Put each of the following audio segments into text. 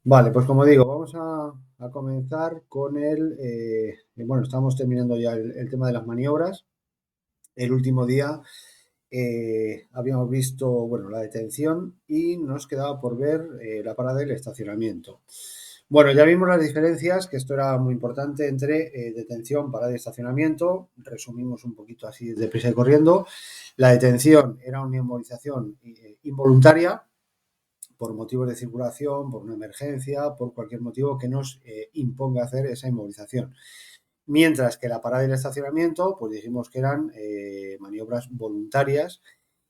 Vale, pues como digo, vamos a comenzar con bueno, estamos terminando ya el tema de las maniobras. El último día habíamos visto, bueno, la detención y nos quedaba por ver la parada del estacionamiento. Bueno, ya vimos las diferencias, que esto era muy importante entre detención, parada y estacionamiento. Resumimos un poquito así deprisa y corriendo. La detención era una inmovilización involuntaria por motivos de circulación, por una emergencia, por cualquier motivo que nos imponga hacer esa inmovilización. Mientras que la parada y el estacionamiento, pues dijimos que eran maniobras voluntarias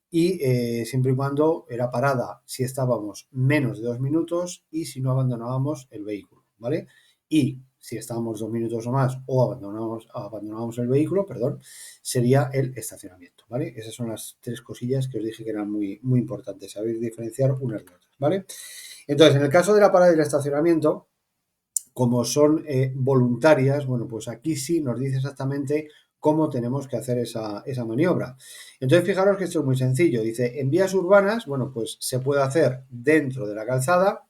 y siempre y cuando era parada si estábamos menos de 2 minutos y si no abandonábamos el vehículo, ¿vale? Y si estábamos 2 minutos o más o abandonábamos el vehículo, perdón, sería el estacionamiento, ¿vale? Esas son las tres cosillas que os dije que eran muy, muy importantes, saber diferenciar unas de otras, ¿vale? Entonces, en el caso de la parada y el estacionamiento, como son voluntarias, bueno, pues aquí sí nos dice exactamente cómo tenemos que hacer esa maniobra. Entonces, fijaros que esto es muy sencillo. Dice, en vías urbanas, bueno, pues se puede hacer dentro de la calzada,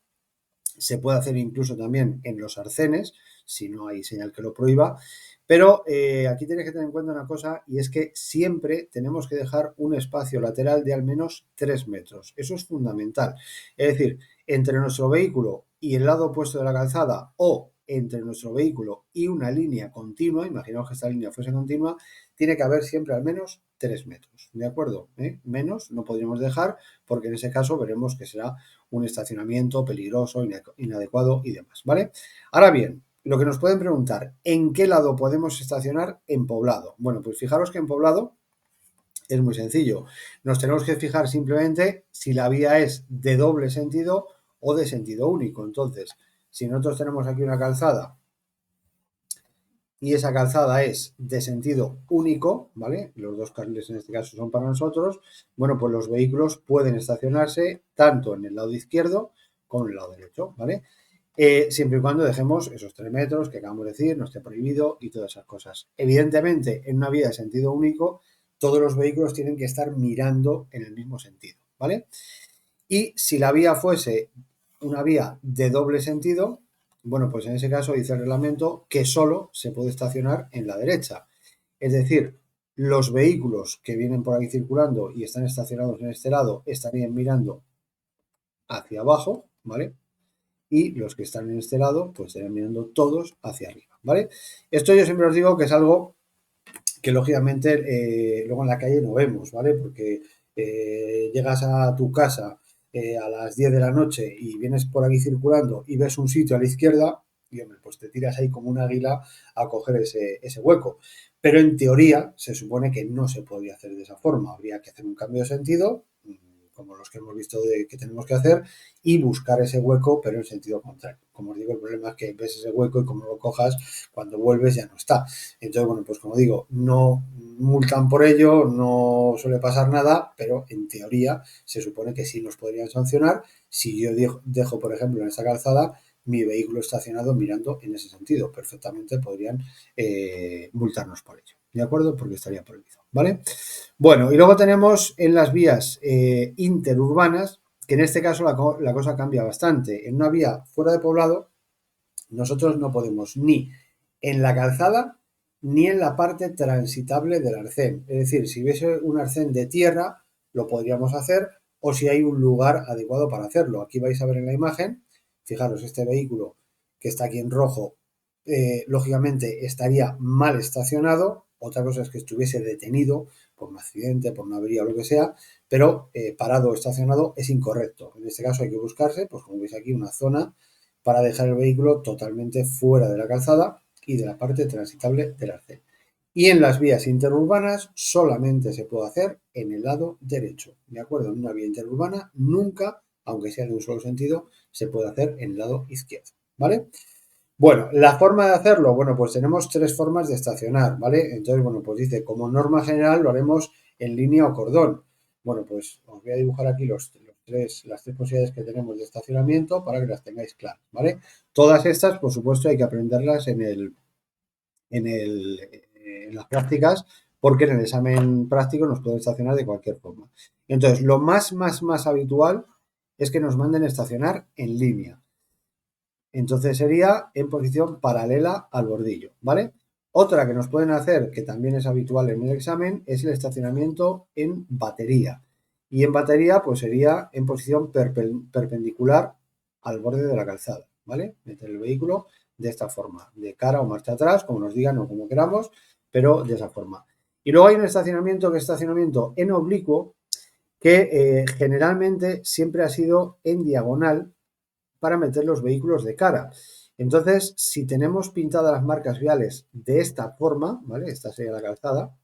se puede hacer incluso también en los arcenes, si no hay señal que lo prohíba, pero aquí tenéis que tener en cuenta una cosa y es que siempre tenemos que dejar un espacio lateral de al menos 3 metros. Eso es fundamental. Es decir, entre nuestro vehículo y el lado opuesto de la calzada o entre nuestro vehículo y una línea continua, imaginaos que esta línea fuese continua, tiene que haber siempre al menos 3 metros. ¿De acuerdo? Menos no podríamos dejar porque en ese caso veremos que será un estacionamiento peligroso, inadecuado y demás, ¿vale? Ahora bien, lo que nos pueden preguntar, ¿en qué lado podemos estacionar en poblado? Bueno, pues fijaros que en poblado es muy sencillo. Nos tenemos que fijar simplemente si la vía es de doble sentido o de sentido único. Entonces, si nosotros tenemos aquí una calzada y esa calzada es de sentido único, ¿vale? Los dos carriles en este caso son para nosotros, bueno, pues los vehículos pueden estacionarse tanto en el lado izquierdo como en el lado derecho, ¿vale? Siempre y cuando dejemos esos 3 metros que acabamos de decir, no esté prohibido y todas esas cosas. Evidentemente, en una vía de sentido único, todos los vehículos tienen que estar mirando en el mismo sentido, ¿vale? Y si la vía fuese una vía de doble sentido, bueno, pues en ese caso dice el reglamento que solo se puede estacionar en la derecha. Es decir, los vehículos que vienen por aquí circulando y están estacionados en este lado estarían mirando hacia abajo, ¿vale? Y los que están en este lado, pues estarían mirando todos hacia arriba, ¿vale? Esto yo siempre os digo que es algo que lógicamente luego en la calle no vemos, ¿vale? Porque llegas a tu casa a las 10 de la noche y vienes por aquí circulando y ves un sitio a la izquierda y, hombre, pues te tiras ahí como un águila a coger ese hueco. Pero en teoría se supone que no se podría hacer de esa forma. Habría que hacer un cambio de sentido, como los que hemos visto que tenemos que hacer, y buscar ese hueco, pero en sentido contrario. Como os digo, el problema es que ves ese hueco y como lo cojas, cuando vuelves ya no está. Entonces, bueno, pues como digo, no multan por ello, no suele pasar nada, pero en teoría se supone que sí nos podrían sancionar si yo dejo, por ejemplo, en esta calzada mi vehículo estacionado mirando en ese sentido. Perfectamente podrían multarnos por ello. ¿De acuerdo? Porque estaría prohibido. ¿Vale? Bueno, y luego tenemos en las vías interurbanas, que en este caso la cosa cambia bastante. En una vía fuera de poblado, nosotros no podemos ni en la calzada ni en la parte transitable del arcén. Es decir, si hubiese un arcén de tierra, lo podríamos hacer, o si hay un lugar adecuado para hacerlo. Aquí vais a ver en la imagen, fijaros, este vehículo que está aquí en rojo, lógicamente estaría mal estacionado. Otra cosa es que estuviese detenido por un accidente, por una avería o lo que sea, pero parado o estacionado es incorrecto. En este caso hay que buscarse, pues como veis aquí, una zona para dejar el vehículo totalmente fuera de la calzada y de la parte transitable del arcén. Y en las vías interurbanas solamente se puede hacer en el lado derecho. ¿De acuerdo? En una vía interurbana nunca, aunque sea de un solo sentido, se puede hacer en el lado izquierdo. ¿Vale? Bueno, la forma de hacerlo, bueno, pues tenemos tres formas de estacionar, ¿vale? Entonces, bueno, pues dice, como norma general lo haremos en línea o cordón. Bueno, pues os voy a dibujar aquí las tres posibilidades que tenemos de estacionamiento para que las tengáis claras, ¿vale? Todas estas, por supuesto, hay que aprenderlas en las prácticas, porque en el examen práctico nos pueden estacionar de cualquier forma. Entonces, lo más habitual es que nos manden estacionar en línea. Entonces sería en posición paralela al bordillo, ¿vale? Otra que nos pueden hacer, que también es habitual en el examen, es el estacionamiento en batería. Y en batería, pues sería en posición perpendicular al borde de la calzada, ¿vale? Meter el vehículo de esta forma, de cara o marcha atrás, como nos digan o como queramos, pero de esa forma. Y luego hay un estacionamiento que es estacionamiento en oblicuo, que generalmente siempre ha sido en diagonal para meter los vehículos de cara. Entonces, si tenemos pintadas las marcas viales de esta forma, ¿vale? Esta sería la calzada,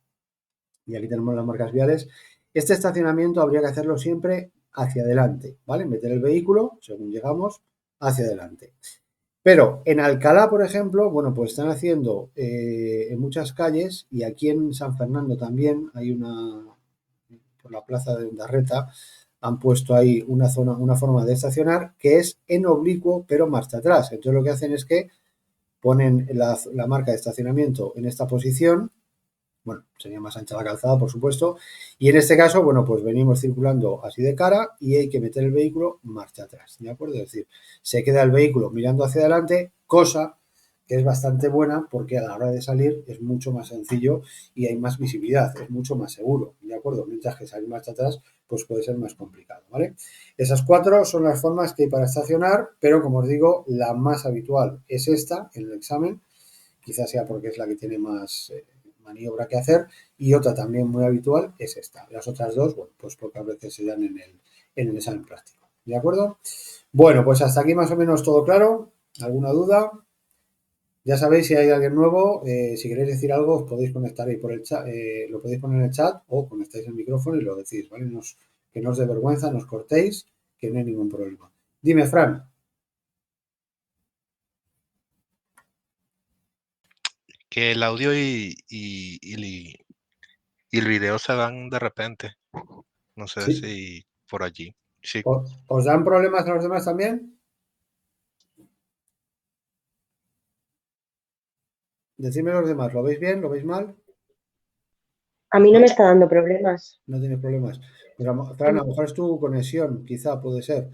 y aquí tenemos las marcas viales, este estacionamiento habría que hacerlo siempre hacia adelante, ¿vale? Meter el vehículo, según llegamos, hacia adelante. Pero en Alcalá, por ejemplo, bueno, pues están haciendo en muchas calles, y aquí en San Fernando también hay una, por la plaza de Ondarreta, han puesto ahí una zona, una forma de estacionar que es en oblicuo, pero marcha atrás. Entonces lo que hacen es que ponen la marca de estacionamiento en esta posición, bueno, sería más ancha la calzada, por supuesto, y en este caso, bueno, pues venimos circulando así de cara y hay que meter el vehículo marcha atrás, ¿de acuerdo? Es decir, se queda el vehículo mirando hacia adelante, cosa que es bastante buena porque a la hora de salir es mucho más sencillo y hay más visibilidad, es mucho más seguro, ¿de acuerdo? Mientras que salir marcha atrás, pues puede ser más complicado, ¿vale? Esas cuatro son las formas que hay para estacionar, pero como os digo, la más habitual es esta en el examen, quizás sea porque es la que tiene más maniobra que hacer, y otra también muy habitual es esta. Las otras dos, bueno, pues pocas veces se dan en el examen práctico. ¿De acuerdo? Bueno, pues hasta aquí más o menos todo claro. ¿Alguna duda? Ya sabéis, si hay alguien nuevo, si queréis decir algo, os podéis conectar ahí por el chat, lo podéis poner en el chat o conectáis el micrófono y lo decís, ¿vale? Que no os dé vergüenza, no os cortéis, que no hay ningún problema. Dime, Fran. Que el audio y el video se dan de repente. No sé ¿Sí? si por allí. Sí, ¿Os dan problemas a los demás también? Decidme los demás, ¿lo veis bien? ¿Lo veis mal? A mí no ¿No? me está dando problemas. No tienes problemas. Pues Fran, a No. lo mejor es tu conexión, quizá puede ser.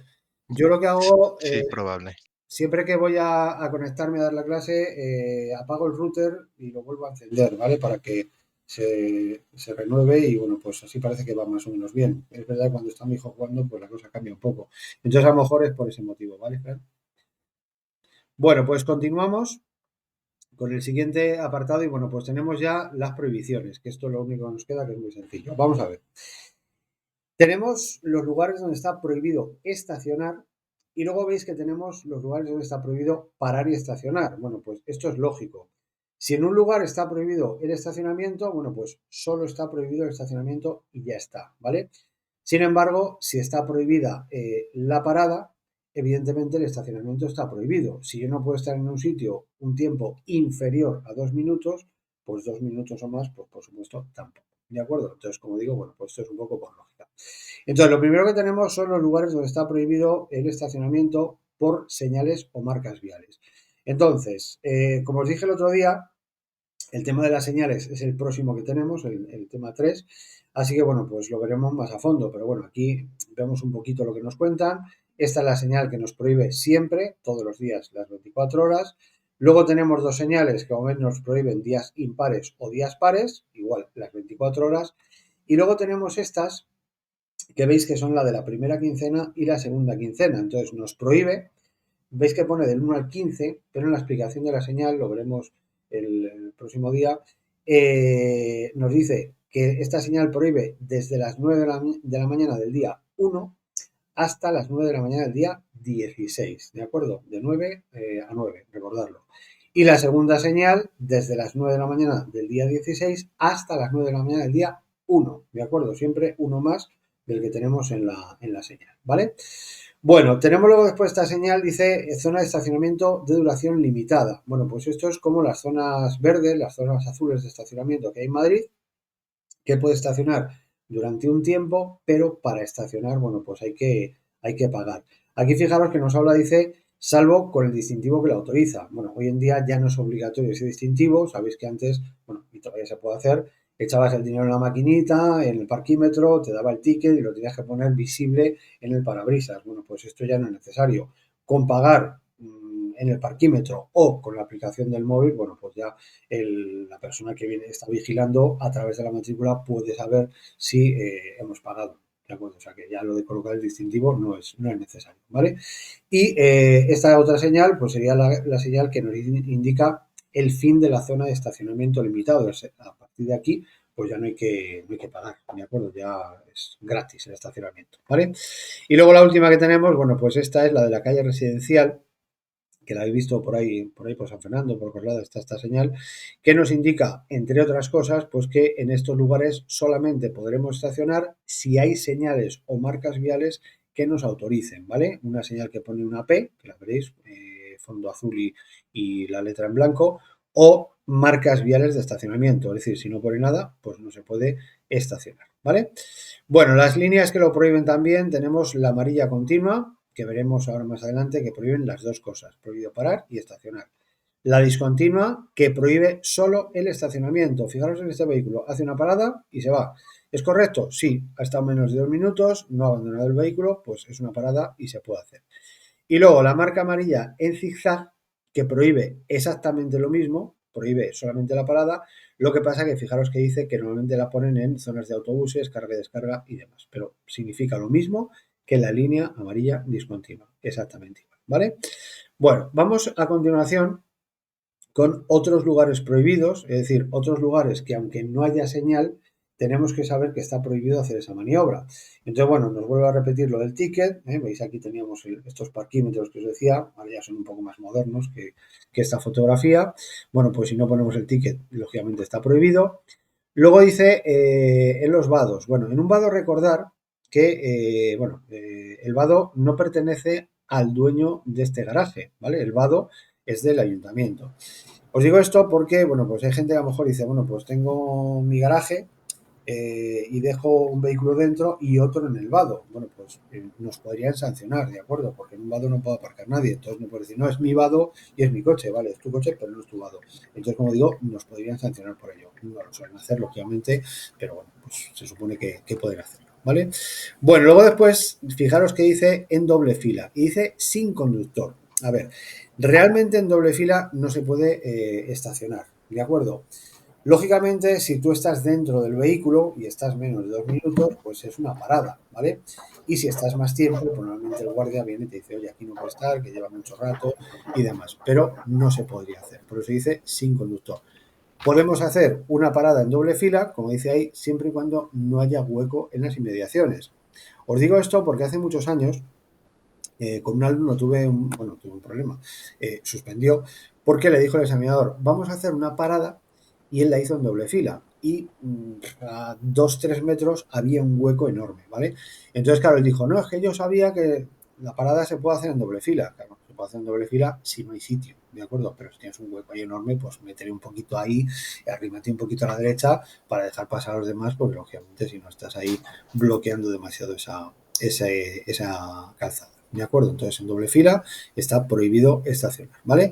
Yo lo que hago, sí, probable. siempre que voy a conectarme a dar la clase, apago el router y lo vuelvo a encender, ¿vale? Para que se renueve y bueno, pues así parece que va más o menos bien. Es verdad que cuando está mi hijo jugando, pues la cosa cambia un poco. Entonces a lo mejor es por ese motivo, ¿vale, Fran? Bueno, pues continuamos con el siguiente apartado y bueno, pues tenemos ya las prohibiciones, que esto es lo único que nos queda, que es muy sencillo. Vamos a ver. Tenemos los lugares donde está prohibido estacionar y luego veis que tenemos los lugares donde está prohibido parar y estacionar. Bueno, pues esto es lógico. Si en un lugar está prohibido el estacionamiento, bueno, pues solo está prohibido el estacionamiento y ya está, ¿vale? Sin embargo, si está prohibida la parada, evidentemente el estacionamiento está prohibido. Si yo no puedo estar en un sitio un tiempo inferior a 2 minutos, pues 2 minutos o más, pues por supuesto tampoco. ¿De acuerdo? Entonces, como digo, bueno, pues esto es un poco por lógica. Entonces, lo primero que tenemos son los lugares donde está prohibido el estacionamiento por señales o marcas viales. Entonces, como os dije el otro día, el tema de las señales es el próximo que tenemos, el tema 3. Así que bueno, pues lo veremos más a fondo. Pero bueno, aquí vemos un poquito lo que nos cuentan. Esta es la señal que nos prohíbe siempre, todos los días, las 24 horas. Luego tenemos dos señales que a veces nos prohíben días impares o días pares, igual las 24 horas. Y luego tenemos estas que veis que son la de la primera quincena y la segunda quincena. Entonces nos prohíbe, veis que pone del 1 al 15, pero en la explicación de la señal, lo veremos el próximo día, nos dice que esta señal prohíbe desde las 9 de la mañana del día 1 hasta las 9 de la mañana del día 16, ¿de acuerdo? De 9 a 9, recordarlo. Y la segunda señal desde las 9 de la mañana del día 16 hasta las 9 de la mañana del día 1, ¿de acuerdo? Siempre uno más del que tenemos en la señal, ¿vale? Bueno, tenemos luego después esta señal, dice zona de estacionamiento de duración limitada. Bueno, pues esto es como las zonas verdes, las zonas azules de estacionamiento que hay en Madrid, que puede estacionar durante un tiempo, pero para estacionar, bueno, pues hay que pagar. Aquí fijaros que nos habla, dice, salvo con el distintivo que lo autoriza. Bueno, hoy en día ya no es obligatorio ese distintivo, sabéis que antes, bueno, y todavía se puede hacer, echabas el dinero en la maquinita, en el parquímetro, te daba el ticket y lo tenías que poner visible en el parabrisas. Bueno, pues esto ya no es necesario. Con pagar en el parquímetro o con la aplicación del móvil, bueno, pues ya la persona que viene está vigilando a través de la matrícula puede saber si hemos pagado. ¿De acuerdo? O sea que ya lo de colocar el distintivo no es necesario, ¿vale? Y esta otra señal, pues sería la señal que nos indica el fin de la zona de estacionamiento limitado. A partir de aquí, pues ya no hay que pagar, ¿de acuerdo? Ya es gratis el estacionamiento, ¿vale? Y luego la última que tenemos, bueno, pues esta es la de la calle residencial, que la habéis visto por San Fernando, por otros lados está esta señal, que nos indica, entre otras cosas, pues que en estos lugares solamente podremos estacionar si hay señales o marcas viales que nos autoricen, ¿vale? Una señal que pone una P, que la veréis, fondo azul y la letra en blanco, o marcas viales de estacionamiento, es decir, si no pone nada, pues no se puede estacionar, ¿vale? Bueno, las líneas que lo prohíben también, tenemos la amarilla continua, que veremos ahora más adelante, que prohíben las dos cosas, prohibido parar y estacionar. La discontinua, que prohíbe solo el estacionamiento. Fijaros en este vehículo, hace una parada y se va. ¿Es correcto? Sí, ha estado menos de 2 minutos, no ha abandonado el vehículo, pues es una parada y se puede hacer. Y luego la marca amarilla en zigzag, que prohíbe exactamente lo mismo, prohíbe solamente la parada, lo que pasa que fijaros que dice que normalmente la ponen en zonas de autobuses, carga y descarga y demás, pero significa lo mismo que la línea amarilla discontinua, exactamente igual, ¿vale? Bueno, vamos a continuación con otros lugares prohibidos, es decir, otros lugares que aunque no haya señal, tenemos que saber que está prohibido hacer esa maniobra. Entonces, bueno, nos vuelvo a repetir lo del ticket, veis aquí teníamos estos parquímetros que os decía, ahora ya son un poco más modernos que esta fotografía. Bueno, pues si no ponemos el ticket, lógicamente está prohibido. Luego dice en los vados, bueno, en un vado recordar que, el vado no pertenece al dueño de este garaje, ¿vale? El vado es del ayuntamiento. Os digo esto porque, bueno, pues hay gente que a lo mejor dice, bueno, pues tengo mi garaje y dejo un vehículo dentro y otro en el vado. Bueno, pues nos podrían sancionar, ¿de acuerdo? Porque en un vado no puede aparcar nadie. Entonces no puede decir, no, es mi vado y es mi coche, vale, es tu coche, pero no es tu vado. Entonces, como digo, nos podrían sancionar por ello. No lo suelen hacer, lógicamente, pero bueno, pues se supone que pueden hacerlo, ¿vale? Bueno, luego después, fijaros que dice en doble fila y dice sin conductor. A ver, realmente en doble fila no se puede estacionar, ¿de acuerdo? Lógicamente, si tú estás dentro del vehículo y estás menos de 2 minutos, pues es una parada, ¿vale? Y si estás más tiempo, pues normalmente el guardia viene y te dice, oye, aquí no puede estar, que lleva mucho rato y demás. Pero no se podría hacer, por eso dice sin conductor. Podemos hacer una parada en doble fila, como dice ahí, siempre y cuando no haya hueco en las inmediaciones. Os digo esto porque hace muchos años con un alumno tuve un problema, suspendió porque le dijo el examinador, vamos a hacer una parada y él la hizo en doble fila y a 2-3 metros había un hueco enorme, ¿vale? Entonces, claro, él dijo, no, es que yo sabía que la parada se puede hacer en doble fila. Claro, se puede hacer en doble fila si no hay sitio, ¿de acuerdo? Pero si tienes un hueco ahí enorme, pues meteré un poquito ahí, arrímate un poquito a la derecha para dejar pasar a los demás, porque lógicamente si no estás ahí bloqueando demasiado esa calzada. ¿De acuerdo? Entonces en doble fila está prohibido estacionar, ¿vale?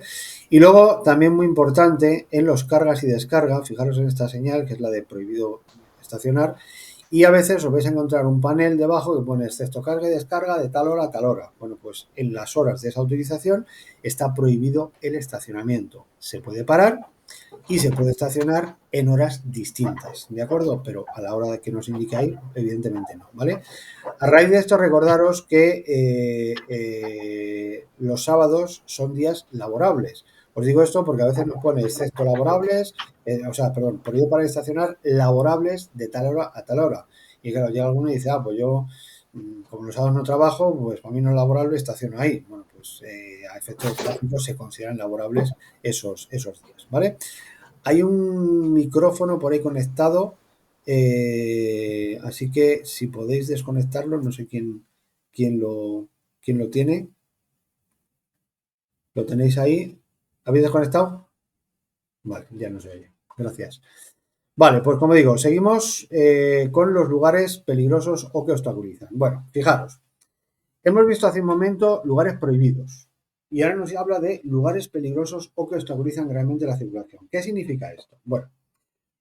Y luego también muy importante en los cargas y descargas, fijaros en esta señal que es la de prohibido estacionar y a veces os vais a encontrar un panel debajo que pone excepto carga y descarga de tal hora a tal hora. Bueno, pues en las horas de esa utilización está prohibido el estacionamiento. Se puede parar y se puede estacionar en horas distintas, ¿de acuerdo? Pero a la hora de que nos indique ahí, evidentemente no, ¿vale? A raíz de esto, recordaros que los sábados son días laborables. Os digo esto porque a veces nos pone excepto laborables, prohibido para estacionar laborables de tal hora a tal hora. Y claro, llega alguno y dice, pues yo, como los sábados no trabajo, pues para mí no es laborable, estaciono ahí. Bueno, pues a efectos de tráfico se consideran laborables esos días, ¿vale? Hay un micrófono por ahí conectado, así que si podéis desconectarlo, no sé quién lo tiene. ¿Lo tenéis ahí? ¿Habéis desconectado? Vale, ya no se oye. Gracias. Vale, pues como digo, seguimos con los lugares peligrosos o que obstaculizan. Bueno, fijaros, hemos visto hace un momento lugares prohibidos y ahora nos habla de lugares peligrosos o que obstaculizan gravemente la circulación. ¿Qué significa esto? Bueno,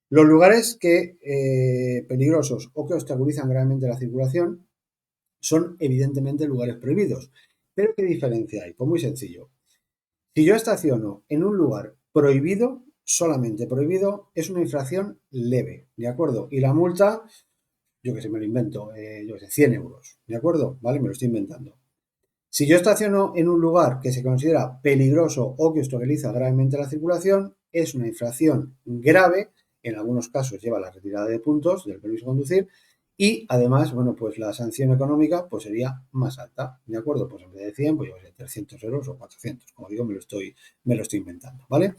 los lugares peligrosos o que obstaculizan gravemente la circulación son evidentemente lugares prohibidos. ¿Pero qué diferencia hay? Pues muy sencillo. Si yo estaciono en un lugar prohibido, solamente prohibido, es una infracción leve, ¿de acuerdo? Y la multa, yo que sé, me lo invento, yo que sé, 100 euros, ¿de acuerdo? ¿Vale? Me lo estoy inventando. Si yo estaciono en un lugar que se considera peligroso o que obstaculiza gravemente la circulación, es una infracción grave, en algunos casos lleva la retirada de puntos del permiso de conducir y además, bueno, pues la sanción económica pues sería más alta, ¿de acuerdo? Pues en vez de 100, pues yo qué sé, 300 euros o 400, como digo, me lo estoy inventando, ¿vale?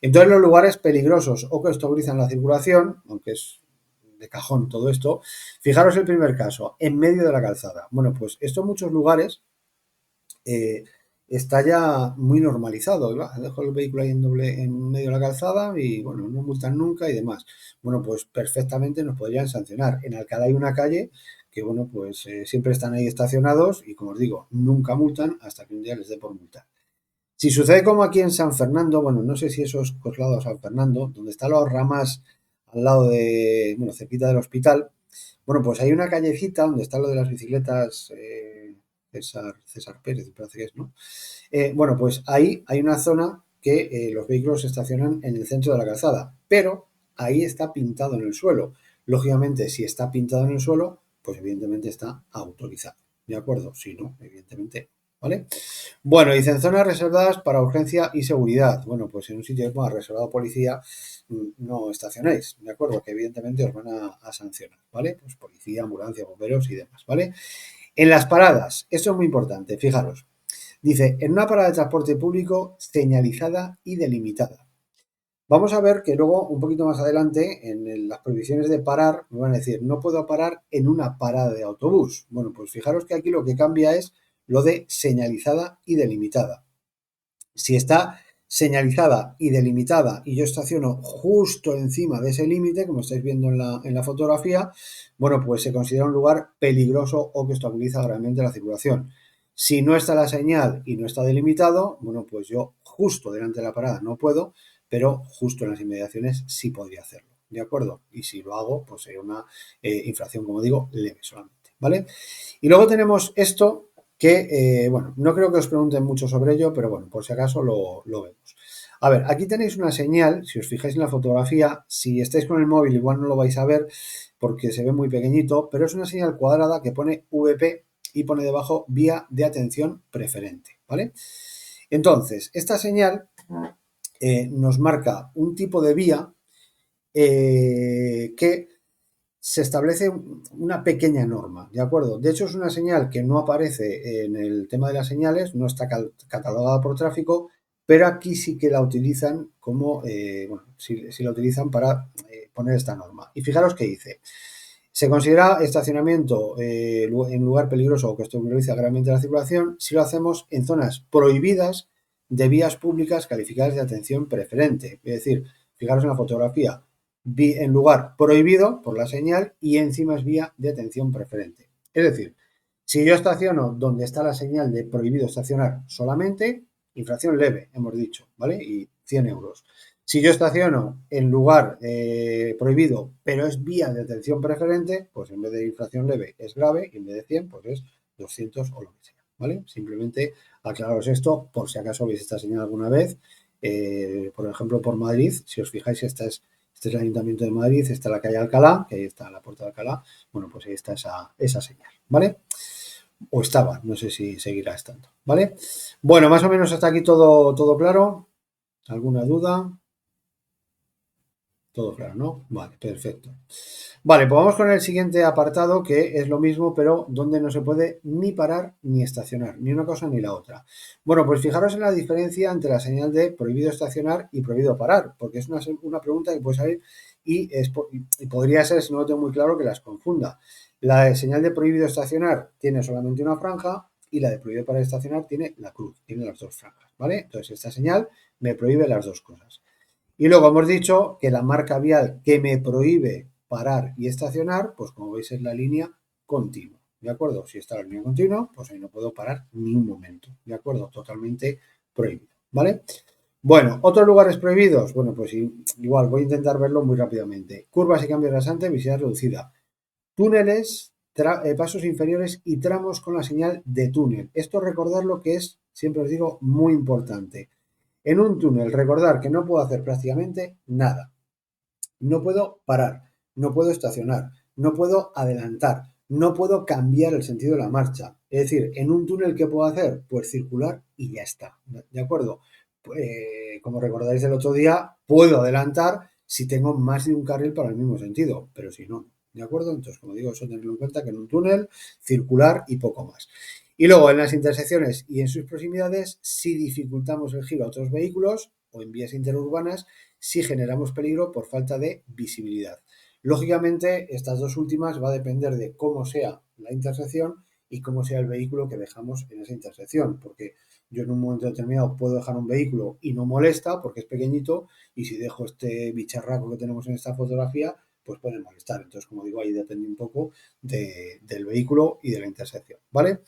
Entonces los lugares peligrosos o que obstaculizan la circulación, aunque es de cajón todo esto, fijaros el primer caso, en medio de la calzada. Bueno, pues esto en muchos lugares eh, está ya muy normalizado. Dejo el vehículo ahí en medio de la calzada y bueno, no multan nunca y demás. Bueno, pues perfectamente nos podrían sancionar. En Alcalá hay una calle que, bueno, pues siempre están ahí estacionados y, como os digo, nunca multan hasta que un día les dé por multar. Si sucede como aquí en San Fernando, bueno, no sé si eso es Coslado o San Fernando, donde están los ramas al lado de, bueno, cerquita del hospital, bueno, pues hay una callecita donde está lo de las bicicletas, César Pérez, me parece que es, ¿no? Bueno, pues ahí hay una zona que los vehículos se estacionan en el centro de la calzada, pero ahí está pintado en el suelo. Lógicamente, si está pintado en el suelo, pues evidentemente está autorizado. ¿De acuerdo? Si no, evidentemente, ¿vale? Bueno, dicen zonas reservadas para urgencia y seguridad. Bueno, pues en un sitio que ponga reservado policía, no estacionéis, ¿de acuerdo? Que evidentemente os van a sancionar, ¿vale? Pues policía, ambulancia, bomberos y demás, ¿vale? En las paradas, esto es muy importante, fijaros. Dice, en una parada de transporte público señalizada y delimitada. Vamos a ver que luego, un poquito más adelante, las prohibiciones de parar, me van a decir, no puedo parar en una parada de autobús. Bueno, pues fijaros que aquí lo que cambia es lo de señalizada y delimitada. Si está señalizada y delimitada y yo estaciono justo encima de ese límite, como estáis viendo en la fotografía, bueno, pues se considera un lugar peligroso o que obstaculiza gravemente la circulación. Si no está la señal y no está delimitado, bueno, pues yo justo delante de la parada no puedo, pero justo en las inmediaciones sí podría hacerlo, ¿de acuerdo? Y si lo hago, pues sería una infracción, como digo, leve solamente, ¿vale? Y luego tenemos esto que, bueno, no creo que os pregunten mucho sobre ello, pero bueno, por si acaso lo vemos. A ver, aquí tenéis una señal, si os fijáis en la fotografía, si estáis con el móvil igual no lo vais a ver porque se ve muy pequeñito, pero es una señal cuadrada que pone VP y pone debajo vía de atención preferente, ¿vale? Entonces, esta señal nos marca un tipo de vía que se establece una pequeña norma, ¿de acuerdo? De hecho, es una señal que no aparece en el tema de las señales, no está catalogada por tráfico, pero aquí sí que la utilizan como, bueno, sí la utilizan para poner esta norma. Y fijaros que dice, se considera estacionamiento en lugar peligroso o que obstaculiza gravemente la circulación si lo hacemos en zonas prohibidas de vías públicas calificadas de atención preferente. Es decir, fijaros en la fotografía, en lugar prohibido por la señal y encima es vía de atención preferente. Es decir, si yo estaciono donde está la señal de prohibido estacionar solamente, infracción leve, hemos dicho, ¿vale? Y 100 euros. Si yo estaciono en lugar prohibido, pero es vía de atención preferente, pues en vez de infracción leve es grave y en vez de 100, pues es 200 o lo que sea, ¿vale? Simplemente aclararos esto por si acaso veis esta señal alguna vez. Por ejemplo, por Madrid, si os fijáis, este es el Ayuntamiento de Madrid, está la calle Alcalá, que ahí está la puerta de Alcalá, bueno, pues ahí está esa señal, ¿vale? O estaba, no sé si seguirá estando, ¿vale? Bueno, más o menos hasta aquí todo claro. ¿Alguna duda? Todo claro, ¿no? Vale, perfecto. Vale, pues vamos con el siguiente apartado, que es lo mismo, pero donde no se puede ni parar ni estacionar, ni una cosa ni la otra. Bueno, pues fijaros en la diferencia entre la señal de prohibido estacionar y prohibido parar, porque es una pregunta que puede salir y podría ser, si no lo tengo muy claro, que las confunda. La señal de prohibido estacionar tiene solamente una franja y la de prohibido parar estacionar tiene la cruz, tiene las dos franjas, ¿vale? Entonces esta señal me prohíbe las dos cosas. Y luego hemos dicho que la marca vial que me prohíbe parar y estacionar, pues como veis es la línea continua, ¿de acuerdo? Si está la línea continua, pues ahí no puedo parar ni un momento, ¿de acuerdo? Totalmente prohibido, ¿vale? Bueno, otros lugares prohibidos, bueno, pues igual voy a intentar verlo muy rápidamente. Curvas y cambios rasantes, visibilidad reducida. Túneles, pasos inferiores y tramos con la señal de túnel. Esto recordar lo que es, siempre os digo, muy importante. En un túnel, recordar que no puedo hacer prácticamente nada. No puedo parar, no puedo estacionar, no puedo adelantar, no puedo cambiar el sentido de la marcha. Es decir, en un túnel, ¿qué puedo hacer? Pues circular y ya está. ¿De acuerdo? Como recordaréis el otro día, puedo adelantar si tengo más de un carril para el mismo sentido, pero si no, ¿de acuerdo? Entonces, como digo, eso tenerlo en cuenta, que en un túnel, circular y poco más. Y luego, en las intersecciones y en sus proximidades, si dificultamos el giro a otros vehículos o en vías interurbanas, si generamos peligro por falta de visibilidad. Lógicamente, estas dos últimas va a depender de cómo sea la intersección y cómo sea el vehículo que dejamos en esa intersección, porque yo en un momento determinado puedo dejar un vehículo y no molesta porque es pequeñito, y si dejo este bicharraco que tenemos en esta fotografía, pues puede molestar. Entonces, como digo, ahí depende un poco del vehículo y de la intersección, ¿vale?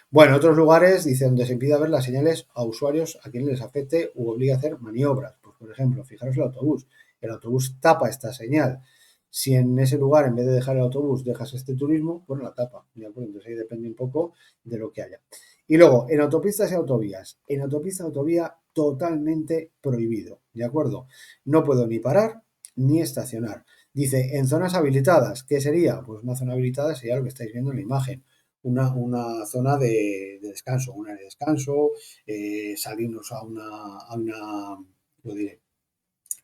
Bueno, otros lugares, dice, donde se impida ver las señales a usuarios a quienes les afecte u obligue a hacer maniobras. Pues, por ejemplo, fijaros el autobús tapa esta señal. Si en ese lugar, en vez de dejar el autobús, dejas este turismo, pues la tapa, ¿de acuerdo? Entonces ahí depende un poco de lo que haya. Y luego, en autopistas y autovías. En autopista y autovía, totalmente prohibido, ¿de acuerdo? No puedo ni parar ni estacionar. Dice, en zonas habilitadas, ¿qué sería? Pues una zona habilitada sería lo que estáis viendo en la imagen. Una zona de descanso, un área de descanso, salirnos lo diré,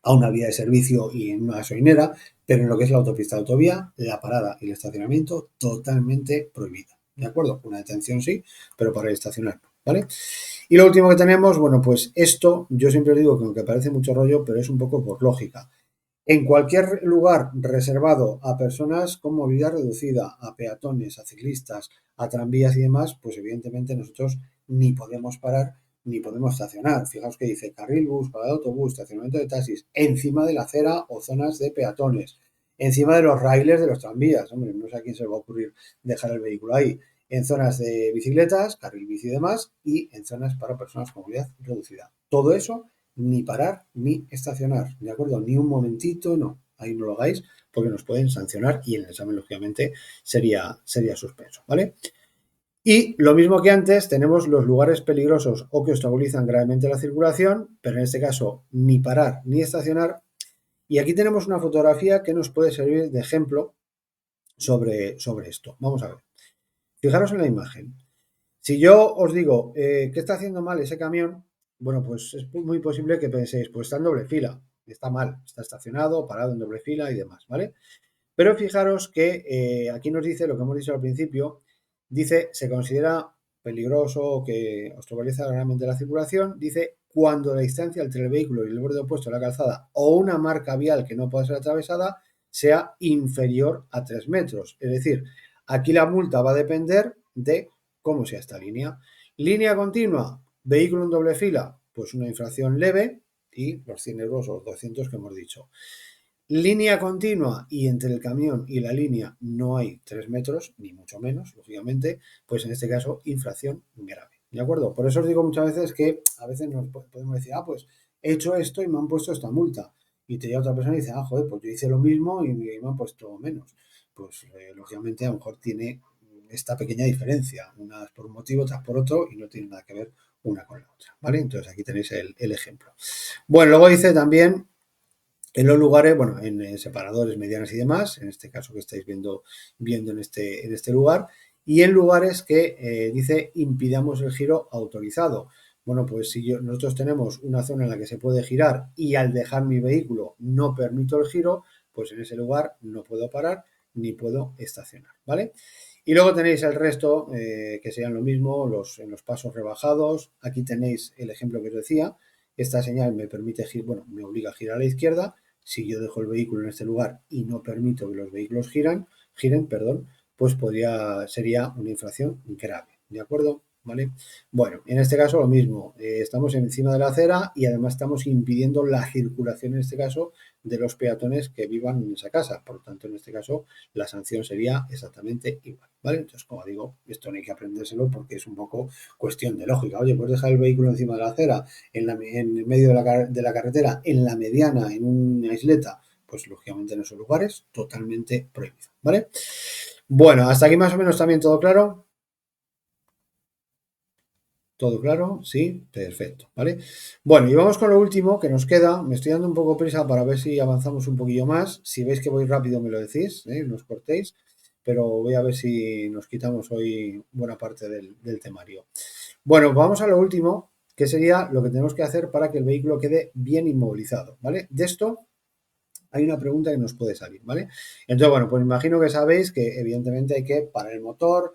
a una vía de servicio y en una gasolinera, pero en lo que es la autopista de autovía, la parada y el estacionamiento totalmente prohibida. ¿De acuerdo? Una detención sí, pero para estacionar, ¿vale? Y lo último que tenemos, bueno, pues esto yo siempre os digo que aunque parece mucho rollo, pero es un poco por lógica. En cualquier lugar reservado a personas con movilidad reducida, a peatones, a ciclistas, a tranvías y demás, pues evidentemente nosotros ni podemos parar ni podemos estacionar. Fijaos que dice carril bus, parada de autobús, estacionamiento de taxis, encima de la acera o zonas de peatones, encima de los raíles de los tranvías. Hombre, no sé a quién se le va a ocurrir dejar el vehículo ahí. En zonas de bicicletas, carril bici y demás, y en zonas para personas con movilidad reducida. Todo eso ni parar ni estacionar, ¿de acuerdo? Ni un momentito, no, ahí no lo hagáis porque nos pueden sancionar y el examen, lógicamente, sería suspenso, ¿vale? Y lo mismo que antes, tenemos los lugares peligrosos o que obstaculizan gravemente la circulación, pero en este caso ni parar ni estacionar. Y aquí tenemos una fotografía que nos puede servir de ejemplo sobre esto. Vamos a ver. Fijaros en la imagen. Si yo os digo, ¿qué está haciendo mal ese camión? Bueno, pues es muy posible que penséis, pues está en doble fila, está mal, está estacionado, parado en doble fila y demás, ¿vale? Pero fijaros que aquí nos dice lo que hemos dicho al principio, dice, se considera peligroso o que obstaculiza gravemente la circulación, dice, cuando la distancia entre el vehículo y el borde opuesto de la calzada o una marca vial que no pueda ser atravesada sea inferior a 3 metros. Es decir, aquí la multa va a depender de cómo sea esta línea. Línea continua, vehículo en doble fila, pues una infracción leve y los 100 euros o 200 que hemos dicho. Línea continua y entre el camión y la línea no hay 3 metros, ni mucho menos, lógicamente, pues en este caso infracción grave. ¿De acuerdo? Por eso os digo muchas veces que a veces nos podemos decir, pues he hecho esto y me han puesto esta multa. Y te llega otra persona y dice, joder, pues yo hice lo mismo y me han puesto menos. Pues lógicamente a lo mejor tiene esta pequeña diferencia, unas por un motivo, otras por otro, y no tiene nada que ver una con la otra. ¿Vale? Entonces aquí tenéis el ejemplo. Bueno, luego dice también en los lugares, bueno, en separadores medianos y demás, en este caso que estáis viendo en este lugar, y en lugares que dice impidamos el giro autorizado. Bueno, pues si nosotros tenemos una zona en la que se puede girar y al dejar mi vehículo no permito el giro, pues en ese lugar no puedo parar ni puedo estacionar, ¿vale? Y luego tenéis el resto, que serían lo mismo, en los pasos rebajados. Aquí tenéis el ejemplo que os decía. Esta señal me permite, bueno, me obliga a girar a la izquierda. Si yo dejo el vehículo en este lugar y no permito que los vehículos giren, pues sería una infracción grave, ¿de acuerdo? ¿Vale? Bueno, en este caso lo mismo, estamos encima de la acera y además estamos impidiendo la circulación, en este caso, de los peatones que vivan en esa casa. Por lo tanto, en este caso, la sanción sería exactamente igual, ¿vale? Entonces, como digo, esto no hay que aprendérselo porque es un poco cuestión de lógica. Oye, puedes dejar el vehículo encima de la acera, en medio de la carretera, en la mediana, en una isleta, pues lógicamente en esos lugares, totalmente prohibido, ¿vale? Bueno, hasta aquí más o menos también todo claro. ¿Todo claro? Sí, perfecto, ¿vale? Bueno, y vamos con lo último que nos queda. Me estoy dando un poco prisa para ver si avanzamos un poquillo más. Si veis que voy rápido me lo decís, no os cortéis, pero voy a ver si nos quitamos hoy buena parte del temario. Bueno, vamos a lo último, que sería lo que tenemos que hacer para que el vehículo quede bien inmovilizado, ¿vale? De esto hay una pregunta que nos puede salir, ¿vale? Entonces, bueno, pues imagino que sabéis que evidentemente hay que parar el motor,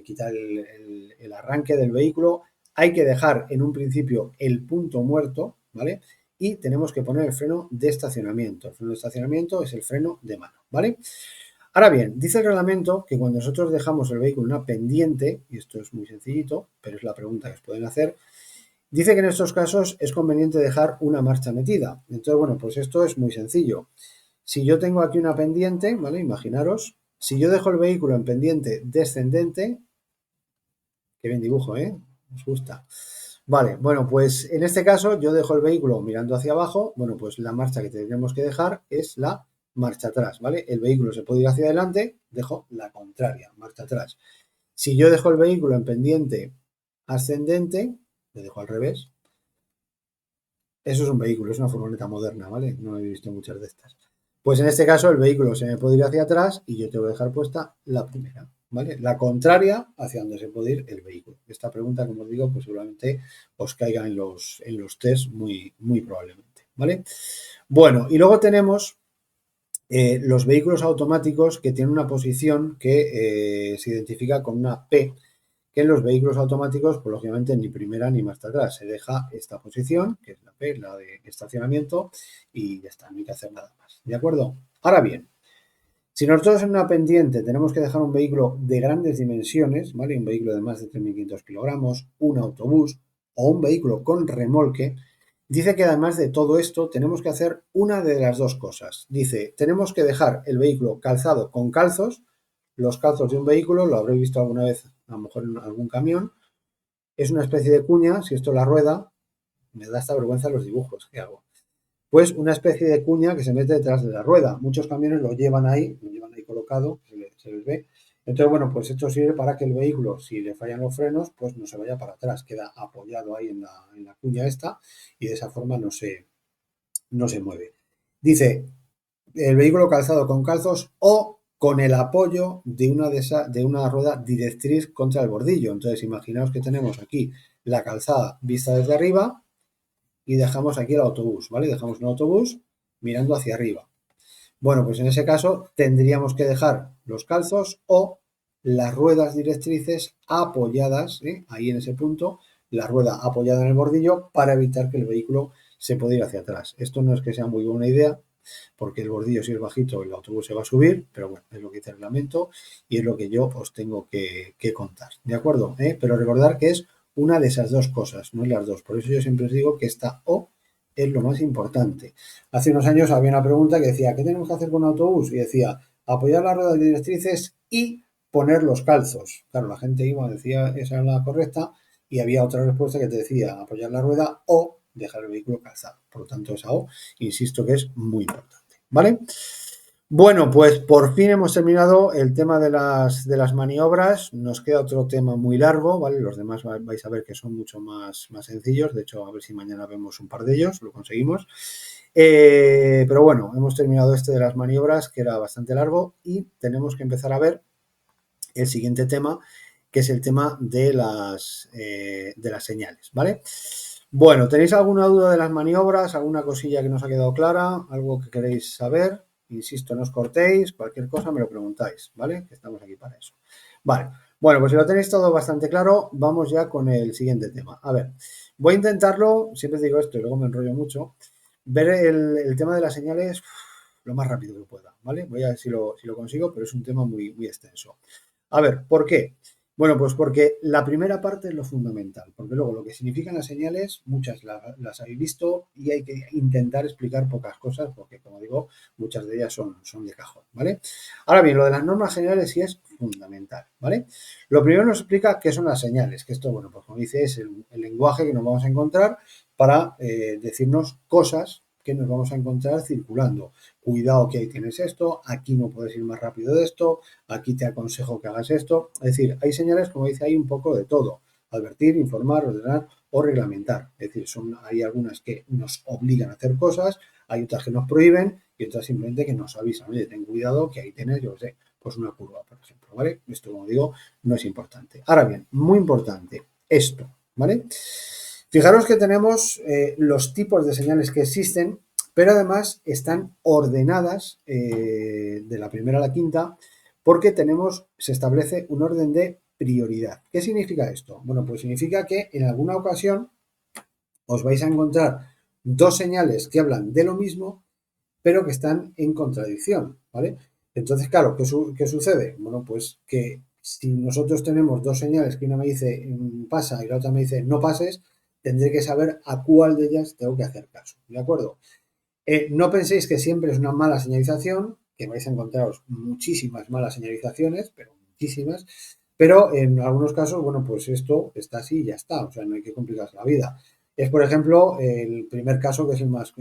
quitar el arranque del vehículo, hay que dejar en un principio el punto muerto, ¿vale? Y tenemos que poner el freno de estacionamiento. El freno de estacionamiento es el freno de mano, ¿vale? Ahora bien, dice el reglamento que cuando nosotros dejamos el vehículo en una pendiente, y esto es muy sencillito, pero es la pregunta que os pueden hacer, dice que en estos casos es conveniente dejar una marcha metida. Entonces, bueno, pues esto es muy sencillo. Si yo tengo aquí una pendiente, ¿vale? Imaginaros, si yo dejo el vehículo en pendiente descendente, qué bien dibujo, ¿eh? Os gusta. Vale, bueno, pues en este caso yo dejo el vehículo mirando hacia abajo, bueno, pues la marcha que tendremos que dejar es la marcha atrás, ¿vale? El vehículo se puede ir hacia adelante, dejo la contraria, marcha atrás. Si yo dejo el vehículo en pendiente ascendente, le dejo al revés. Eso es un vehículo, es una furgoneta moderna, ¿vale? No he visto muchas de estas. Pues en este caso el vehículo se me puede ir hacia atrás y yo tengo que dejar puesta la primera, ¿vale? La contraria hacia donde se puede ir el vehículo. Esta pregunta, como os digo, pues seguramente os caiga en los test muy probablemente, ¿vale? Bueno, y luego tenemos los vehículos automáticos que tienen una posición que se identifica con una P, que en los vehículos automáticos, pues lógicamente ni primera ni marcha atrás. Se deja esta posición, que es la P, la de estacionamiento, y ya está, no hay que hacer nada más. ¿De acuerdo? Ahora bien, si nosotros en una pendiente tenemos que dejar un vehículo de grandes dimensiones, ¿vale? Un vehículo de más de 3.500 kilogramos, un autobús o un vehículo con remolque, dice que además de todo esto tenemos que hacer una de las dos cosas. Dice, tenemos que dejar el vehículo calzado con calzos. Los calzos de un vehículo, lo habréis visto alguna vez, a lo mejor en algún camión, es una especie de cuña, si esto es la rueda, me da esta vergüenza los dibujos que hago. Pues una especie de cuña que se mete detrás de la rueda. Muchos camiones lo llevan ahí colocado, se les ve. Entonces, bueno, pues esto sirve para que el vehículo, si le fallan los frenos, pues no se vaya para atrás, queda apoyado ahí en la cuña esta y de esa forma no se mueve. Dice, el vehículo calzado con calzos o con el apoyo de una rueda directriz contra el bordillo. Entonces, imaginaos que tenemos aquí la calzada vista desde arriba y dejamos aquí el autobús, ¿vale? Dejamos un autobús mirando hacia arriba. Bueno, pues en ese caso tendríamos que dejar los calzos o las ruedas directrices apoyadas, ahí en ese punto, la rueda apoyada en el bordillo para evitar que el vehículo se pueda ir hacia atrás. Esto no es que sea muy buena idea, porque el bordillo si es bajito el autobús se va a subir, pero bueno, es lo que dice el reglamento y es lo que yo os tengo que contar, ¿de acuerdo? Pero recordar que es una de esas dos cosas, no es las dos. Por eso yo siempre os digo que esta O es lo más importante. Hace unos años había una pregunta que decía, ¿qué tenemos que hacer con un autobús? Y decía, apoyar las ruedas directrices y poner los calzos. Claro, la gente iba, decía, esa era la correcta, y había otra respuesta que te decía, apoyar la rueda o dejar el vehículo calzado. Por lo tanto, esa O, insisto que es muy importante, ¿vale? Bueno, pues por fin hemos terminado el tema de las maniobras. Nos queda otro tema muy largo, ¿vale? Los demás vais a ver que son mucho más sencillos. De hecho, a ver si mañana vemos un par de ellos, lo conseguimos. Pero bueno, hemos terminado este de las maniobras, que era bastante largo, y tenemos que empezar a ver el siguiente tema, que es el tema de las señales, ¿vale? Bueno, ¿tenéis alguna duda de las maniobras? ¿Alguna cosilla que nos ha quedado clara? ¿Algo que queréis saber? Insisto, no os cortéis, cualquier cosa me lo preguntáis, ¿vale? Que estamos aquí para eso. Vale, bueno, pues si lo tenéis todo bastante claro, vamos ya con el siguiente tema. A ver, voy a intentarlo, siempre digo esto y luego me enrollo mucho, ver el tema de las señales lo más rápido que pueda, ¿vale? Voy a ver si lo consigo, pero es un tema muy extenso. A ver, ¿por qué? Bueno, pues porque la primera parte es lo fundamental, porque luego lo que significan las señales, muchas las habéis visto y hay que intentar explicar pocas cosas, porque como digo, muchas de ellas son de cajón, ¿vale? Ahora bien, lo de las normas generales sí es fundamental, ¿vale? Lo primero nos explica qué son las señales, que esto, bueno, pues como dice, es el lenguaje que nos vamos a encontrar para decirnos cosas que nos vamos a encontrar circulando. Cuidado que ahí tienes esto, aquí no puedes ir más rápido de esto, aquí te aconsejo que hagas esto. Es decir, hay señales, como dice, hay un poco de todo. advertir, informar, ordenar o reglamentar. Es decir, hay algunas que nos obligan a hacer cosas, hay otras que nos prohíben y otras simplemente que nos avisan. Oye, ten cuidado que ahí tienes, yo sé, pues una curva, por ejemplo, ¿vale? Esto, como digo, no es importante. Ahora bien, muy importante, esto, ¿vale? Fijaros que tenemos los tipos de señales que existen, pero además están ordenadas de la primera a la quinta porque se establece un orden de prioridad. ¿Qué significa esto? Bueno, pues significa que en alguna ocasión os vais a encontrar dos señales que hablan de lo mismo, pero que están en contradicción, ¿vale? Entonces, claro, ¿qué sucede? Bueno, pues que si nosotros tenemos dos señales que una me dice pasa y la otra me dice no pases, tendré que saber a cuál de ellas tengo que hacer caso, ¿de acuerdo? No penséis que siempre es una mala señalización, que vais a encontraros muchísimas malas señalizaciones, pero muchísimas, pero en algunos casos, bueno, pues esto está así y ya está, o sea, no hay que complicarse la vida. Es, por ejemplo, el primer caso que es el más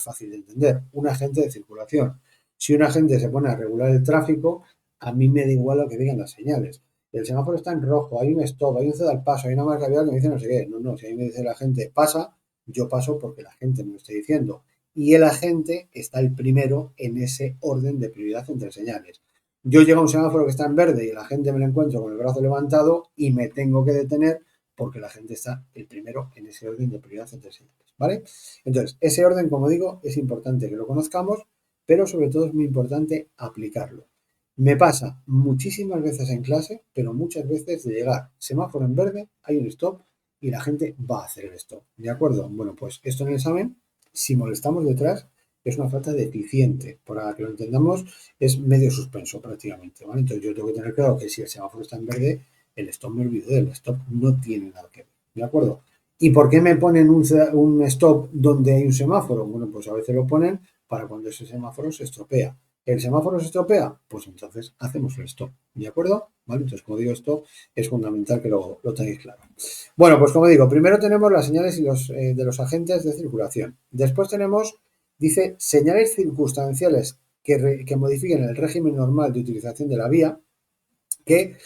fácil de entender, un agente de circulación. Si un agente se pone a regular el tráfico, a mí me da igual lo que digan las señales. El semáforo está en rojo, hay un stop, hay un ceda al paso, hay una marca vial que me dice no sé qué. No, no, si a mí me dice la gente pasa, yo paso porque la gente me lo está diciendo y el agente está el primero en ese orden de prioridad entre señales. Yo llego a un semáforo que está en verde y el agente me lo encuentro con el brazo levantado y me tengo que detener porque la gente está el primero en ese orden de prioridad entre señales, ¿vale? Entonces, ese orden, como digo, es importante que lo conozcamos, pero sobre todo es muy importante aplicarlo. Me pasa muchísimas veces en clase, pero muchas veces de llegar semáforo en verde, hay un stop y la gente va a hacer el stop, ¿de acuerdo? Bueno, pues esto en el examen si molestamos detrás, es una falta deficiente. Para que lo entendamos, es medio suspenso prácticamente, ¿vale? Entonces yo tengo que tener claro que si el semáforo está en verde, el stop me olvido del stop, no tiene nada que ver, ¿de acuerdo? ¿Y por qué me ponen un stop donde hay un semáforo? Bueno, pues a veces lo ponen para cuando ese semáforo se estropea. ¿El semáforo se estropea? Pues entonces hacemos el stop, ¿de acuerdo? ¿Vale? Entonces, como digo, esto es fundamental que lo tengáis claro. Bueno, pues como digo, primero tenemos las señales de los agentes de circulación. Después tenemos, dice, señales circunstanciales que modifiquen el régimen normal de utilización de la vía, que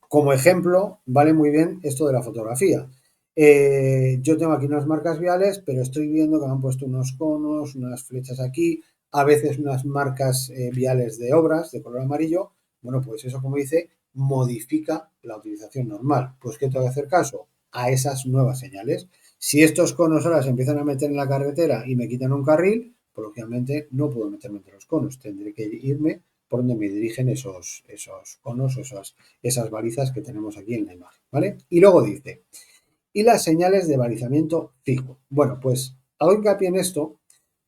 como ejemplo vale muy bien esto de la fotografía. Yo tengo aquí unas marcas viales, pero estoy viendo que me han puesto unos conos, unas flechas aquí, a veces unas marcas viales de obras de color amarillo. Bueno, pues eso, como dice, modifica la utilización normal. Pues ¿qué tengo que hacer caso? A esas nuevas señales. Si estos conos ahora se empiezan a meter en la carretera y me quitan un carril, pues lógicamente no puedo meterme entre los conos, tendré que irme por donde me dirigen esos conos, esas balizas que tenemos aquí en la imagen, ¿vale? Y luego dice, y las señales de balizamiento fijo. Bueno, pues hago hincapié en esto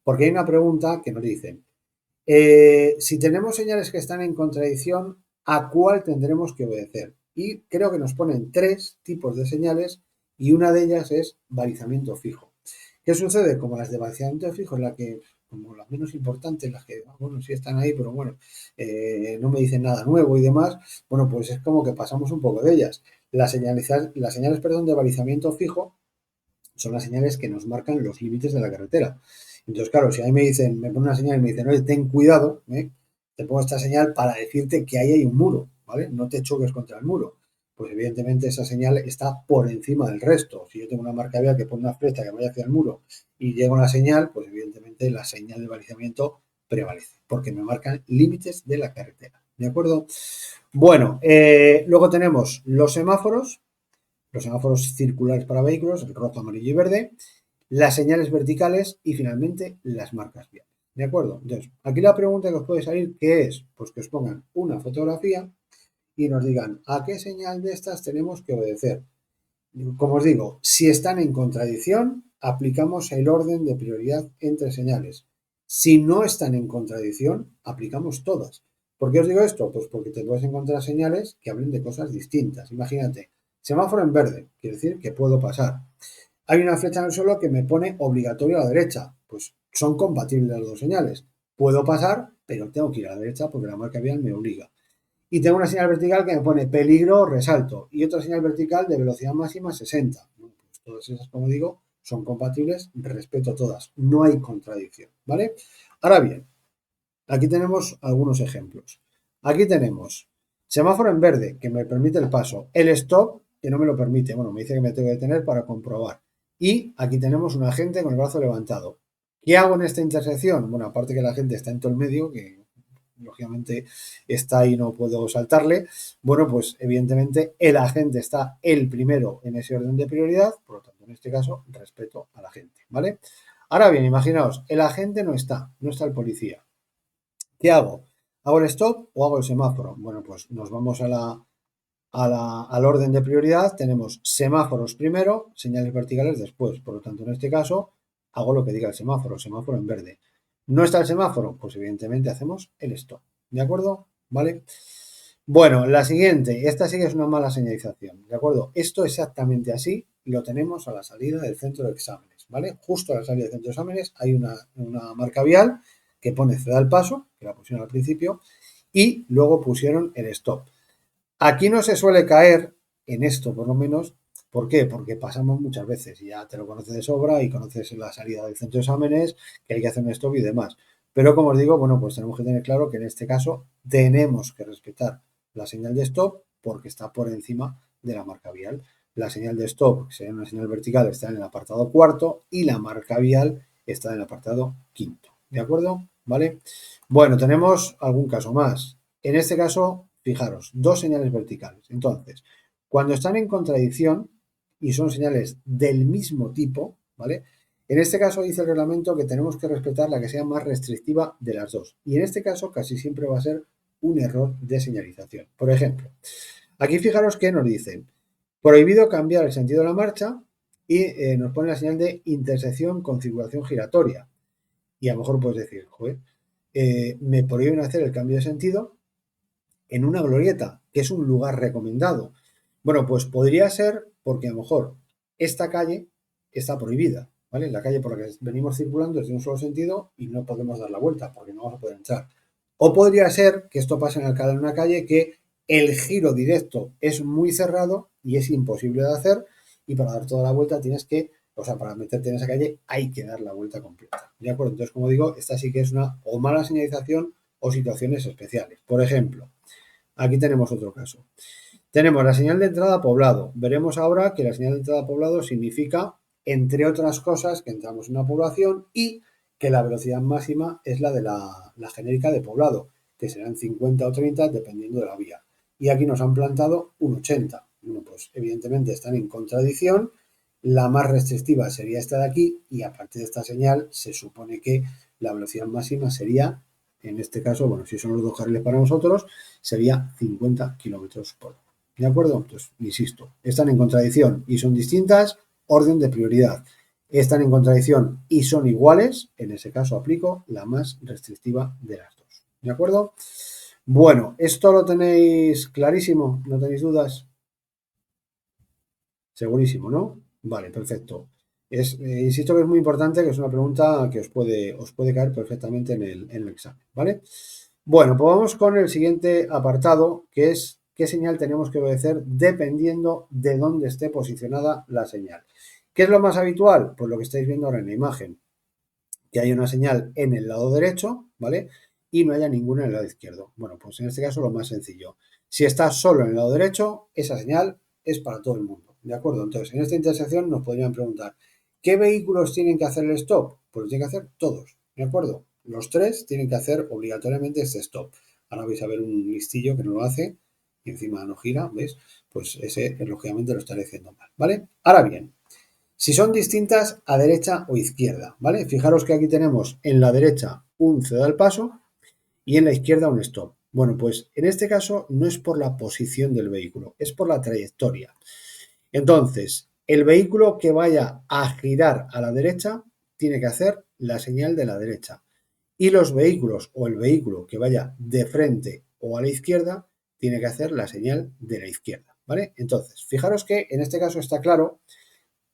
porque hay una pregunta que nos dicen, si tenemos señales que están en contradicción, ¿a cuál tendremos que obedecer? Y creo que nos ponen tres tipos de señales y una de ellas es balizamiento fijo. ¿Qué sucede? Como las de balizamiento fijo, la que, como las menos importantes, las que, bueno, sí están ahí, pero bueno, no me dicen nada nuevo y demás, bueno, pues es como que pasamos un poco de ellas. Las señales, perdón, de balizamiento fijo son las señales que nos marcan los límites de la carretera. Entonces, claro, si a mí me ponen una señal y me dicen, oye, ten cuidado, te pongo esta señal para decirte que ahí hay un muro, ¿vale? No te choques contra el muro. Pues evidentemente esa señal está por encima del resto. Si yo tengo una marca vial que pone una flecha que vaya hacia el muro y llega una señal, pues evidentemente la señal de balizamiento prevalece, porque me marcan límites de la carretera. ¿De acuerdo? Bueno, luego tenemos los semáforos circulares para vehículos, el rojo, amarillo y verde, las señales verticales y finalmente las marcas viales. ¿De acuerdo? Entonces, aquí la pregunta que os puede salir, ¿qué es? Pues que os pongan una fotografía y nos digan a qué señal de estas tenemos que obedecer. Como os digo, si están en contradicción, aplicamos el orden de prioridad entre señales. Si no están en contradicción, aplicamos todas. ¿Por qué os digo esto? Pues porque te puedes encontrar señales que hablen de cosas distintas. Imagínate, semáforo en verde, quiere decir que puedo pasar. Hay una flecha en el suelo que me pone obligatorio a la derecha. Pues son compatibles las dos señales. Puedo pasar, pero tengo que ir a la derecha porque la marca vial me obliga. Y tengo una señal vertical que me pone peligro, resalto. Y otra señal vertical de velocidad máxima 60. Bueno, pues todas esas, como digo, son compatibles. Respeto todas. No hay contradicción, ¿vale? Ahora bien, aquí tenemos algunos ejemplos. Aquí tenemos semáforo en verde, que me permite el paso. El stop, que no me lo permite. Bueno, me dice que me tengo que detener para comprobar. Y aquí tenemos un agente con el brazo levantado. ¿Qué hago en esta intersección? Bueno, aparte que la gente está en todo el medio, que lógicamente está ahí, no puedo saltarle. Bueno, pues evidentemente el agente está el primero en ese orden de prioridad, por lo tanto, en este caso, respeto al agente, ¿vale? Ahora bien, imaginaos, el agente no está el policía. ¿Qué hago? ¿Hago el stop o hago el semáforo? Bueno, pues nos vamos al orden de prioridad. Tenemos semáforos primero, señales verticales después. Por lo tanto, en este caso, hago lo que diga el semáforo en verde. ¿No está el semáforo? Pues evidentemente hacemos el stop. ¿De acuerdo? ¿Vale? Bueno, la siguiente, esta sí que es una mala señalización. ¿De acuerdo? Esto exactamente así lo tenemos a la salida del centro de exámenes. ¿Vale? Justo a la salida del centro de exámenes hay una marca vial que pone ceda al paso, que la pusieron al principio, y luego pusieron el stop. Aquí no se suele caer en esto, por lo menos. ¿Por qué? Porque pasamos muchas veces y ya te lo conoces de sobra y conoces la salida del centro de exámenes, que hay que hacer un stop y demás. Pero como os digo, bueno, pues tenemos que tener claro que en este caso tenemos que respetar la señal de stop porque está por encima de la marca vial. La señal de stop, que sería una señal vertical, está en el apartado cuarto y la marca vial está en el apartado quinto. ¿De acuerdo? ¿Vale? Bueno, tenemos algún caso más. En este caso, fijaros, dos señales verticales. Entonces, cuando están en contradicción y son señales del mismo tipo, ¿vale? En este caso dice el reglamento que tenemos que respetar la que sea más restrictiva de las dos. Y en este caso casi siempre va a ser un error de señalización. Por ejemplo, aquí fijaros que nos dicen prohibido cambiar el sentido de la marcha y nos pone la señal de intersección configuración giratoria. Y a lo mejor puedes decir, joder, me prohíben hacer el cambio de sentido en una glorieta, que es un lugar recomendado. Bueno, pues podría ser porque a lo mejor esta calle está prohibida, ¿vale? La calle por la que venimos circulando es de un solo sentido y no podemos dar la vuelta porque no vamos a poder entrar. O podría ser que esto pase en una calle que el giro directo es muy cerrado y es imposible de hacer y para dar toda la vuelta tienes que, o sea, para meterte en esa calle hay que dar la vuelta completa. ¿De acuerdo? Entonces, como digo, esta sí que es una o mala señalización o situaciones especiales. Por ejemplo, aquí tenemos otro caso. Tenemos la señal de entrada a poblado. Veremos ahora que la señal de entrada a poblado significa, entre otras cosas, que entramos en una población y que la velocidad máxima es la de la genérica de poblado, que serán 50 o 30 dependiendo de la vía. Y aquí nos han plantado un 80. Bueno, pues evidentemente están en contradicción. La más restrictiva sería esta de aquí y a partir de esta señal se supone que la velocidad máxima sería, en este caso, bueno, si son los dos carriles para nosotros, sería 50 kilómetros por hora. ¿De acuerdo? Entonces, insisto, están en contradicción y son distintas, orden de prioridad. Están en contradicción y son iguales, en ese caso aplico la más restrictiva de las dos. ¿De acuerdo? Bueno, esto lo tenéis clarísimo, ¿no tenéis dudas? Segurísimo, ¿no? Vale, perfecto. Insisto que es muy importante, que es una pregunta que os puede caer perfectamente en el examen, ¿vale? Bueno, pues vamos con el siguiente apartado, que es qué señal tenemos que obedecer dependiendo de dónde esté posicionada la señal. ¿Qué es lo más habitual? Pues lo que estáis viendo ahora en la imagen, que hay una señal en el lado derecho, ¿vale? Y no haya ninguna en el lado izquierdo. Bueno, pues en este caso lo más sencillo. Si está solo en el lado derecho, esa señal es para todo el mundo, ¿de acuerdo? Entonces, en esta intersección nos podrían preguntar, ¿qué vehículos tienen que hacer el stop? Pues lo tienen que hacer todos, ¿de acuerdo? Los tres tienen que hacer obligatoriamente este stop. Ahora vais a ver un listillo que no lo hace y encima no gira, ¿ves? Pues ese, lógicamente, lo estaré haciendo mal, ¿vale? Ahora bien, si son distintas a derecha o izquierda, ¿vale? Fijaros que aquí tenemos en la derecha un ceda al paso y en la izquierda un stop. Bueno, pues en este caso no es por la posición del vehículo, es por la trayectoria. Entonces, el vehículo que vaya a girar a la derecha tiene que hacer la señal de la derecha. Y los vehículos o el vehículo que vaya de frente o a la izquierda tiene que hacer la señal de la izquierda, ¿vale? Entonces, fijaros que en este caso está claro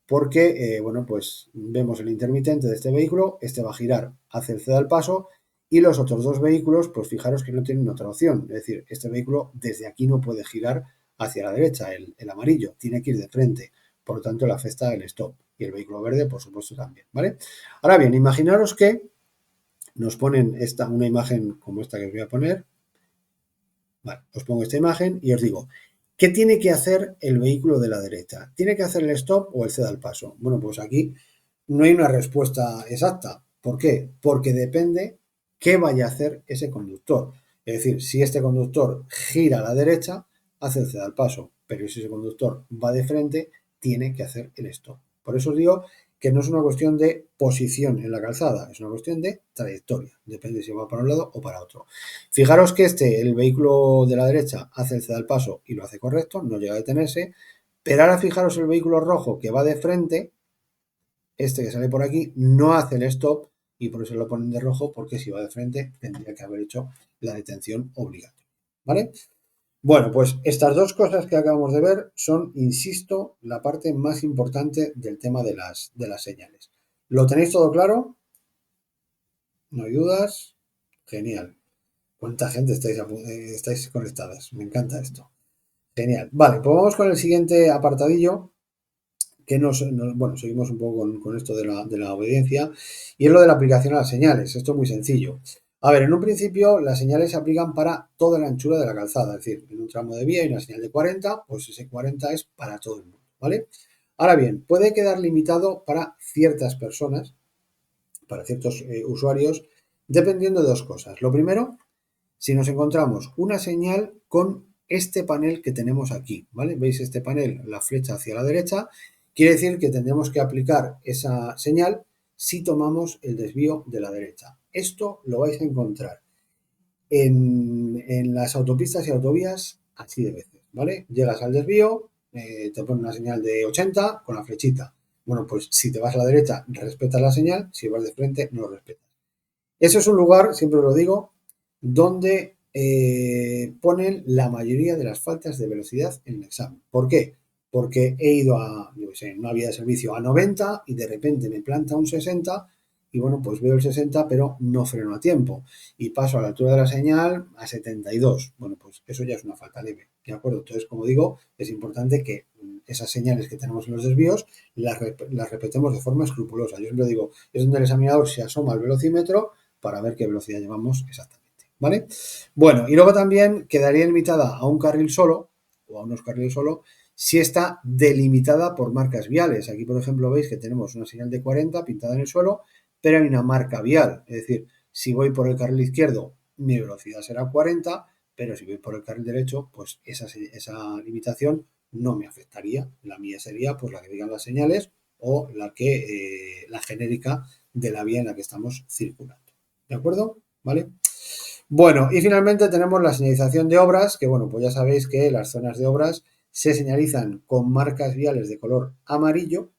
porque, bueno, pues vemos el intermitente de este vehículo, este va a girar hacia el ceda al paso y los otros dos vehículos, pues fijaros que no tienen otra opción, es decir, este vehículo desde aquí no puede girar hacia la derecha, el amarillo, tiene que ir de frente, por lo tanto le afecta el stop y el vehículo verde, por supuesto, también, ¿vale? Ahora bien, imaginaros que nos ponen una imagen como esta que os voy a poner, vale, os pongo esta imagen y os digo, ¿Qué tiene que hacer el vehículo de la derecha? ¿Tiene que hacer el stop o el ceda al paso? Bueno, pues aquí no hay una respuesta exacta. ¿Por qué? Porque depende qué vaya a hacer ese conductor. Es decir, si este conductor gira a la derecha, hace el ceda al paso, pero si ese conductor va de frente, tiene que hacer el stop. Por eso os digo que no es una cuestión de posición en la calzada, es una cuestión de trayectoria. Depende si va para un lado o para otro. Fijaros que el vehículo de la derecha, hace el ceda al paso y lo hace correcto, no llega a detenerse, pero ahora fijaros el vehículo rojo que va de frente, este que sale por aquí, no hace el stop y por eso lo ponen de rojo, porque si va de frente tendría que haber hecho la detención obligatoria. ¿Vale? Bueno, pues estas dos cosas que acabamos de ver son, insisto, la parte más importante del tema de las señales. ¿Lo tenéis todo claro? ¿No hay dudas? Genial. ¿Cuánta gente estáis conectadas? Me encanta esto. Genial. Vale, pues vamos con el siguiente apartadillo, que bueno, seguimos un poco con esto de la obediencia, y es lo de la aplicación a las señales. Esto es muy sencillo. A ver, en un principio las señales se aplican para toda la anchura de la calzada, es decir, en un tramo de vía hay una señal de 40, pues ese 40 es para todo el mundo, ¿vale? Ahora bien, puede quedar limitado para ciertas personas, para ciertos usuarios, dependiendo de dos cosas. Lo primero, si nos encontramos una señal con este panel que tenemos aquí, ¿vale? ¿Veis este panel, la flecha hacia la derecha? Quiere decir que tendremos que aplicar esa señal si tomamos el desvío de la derecha. Esto lo vais a encontrar en las autopistas y autovías así de veces, ¿vale? Llegas al desvío, te pone una señal de 80 con la flechita. Bueno, pues si te vas a la derecha, respetas la señal, si vas de frente, no lo respetas. Eso es un lugar, siempre lo digo, donde ponen la mayoría de las faltas de velocidad en el examen. ¿Por qué? Porque he ido a, yo sé, una vía de servicio a 90 y de repente me planta un 60 y bueno, pues veo el 60 pero no freno a tiempo y paso a la altura de la señal a 72. Bueno, pues eso ya es una falta leve, ¿de acuerdo? Entonces, como digo, es importante que esas señales que tenemos en los desvíos las repetemos de forma escrupulosa. Yo siempre digo, es donde el examinador se asoma al velocímetro para ver qué velocidad llevamos exactamente, ¿vale? Bueno, y luego también quedaría limitada a un carril solo o a unos carriles solo si está delimitada por marcas viales. Aquí, por ejemplo, veis que tenemos una señal de 40 pintada en el suelo, pero hay una marca vial. Es decir, si voy por el carril izquierdo, mi velocidad será 40, pero si voy por el carril derecho, pues esa limitación no me afectaría. La mía sería pues la que digan las señales o la genérica de la vía en la que estamos circulando. ¿De acuerdo? ¿Vale? Bueno, y finalmente tenemos la señalización de obras, que bueno, pues ya sabéis que las zonas de obras se señalizan con marcas viales de color amarillo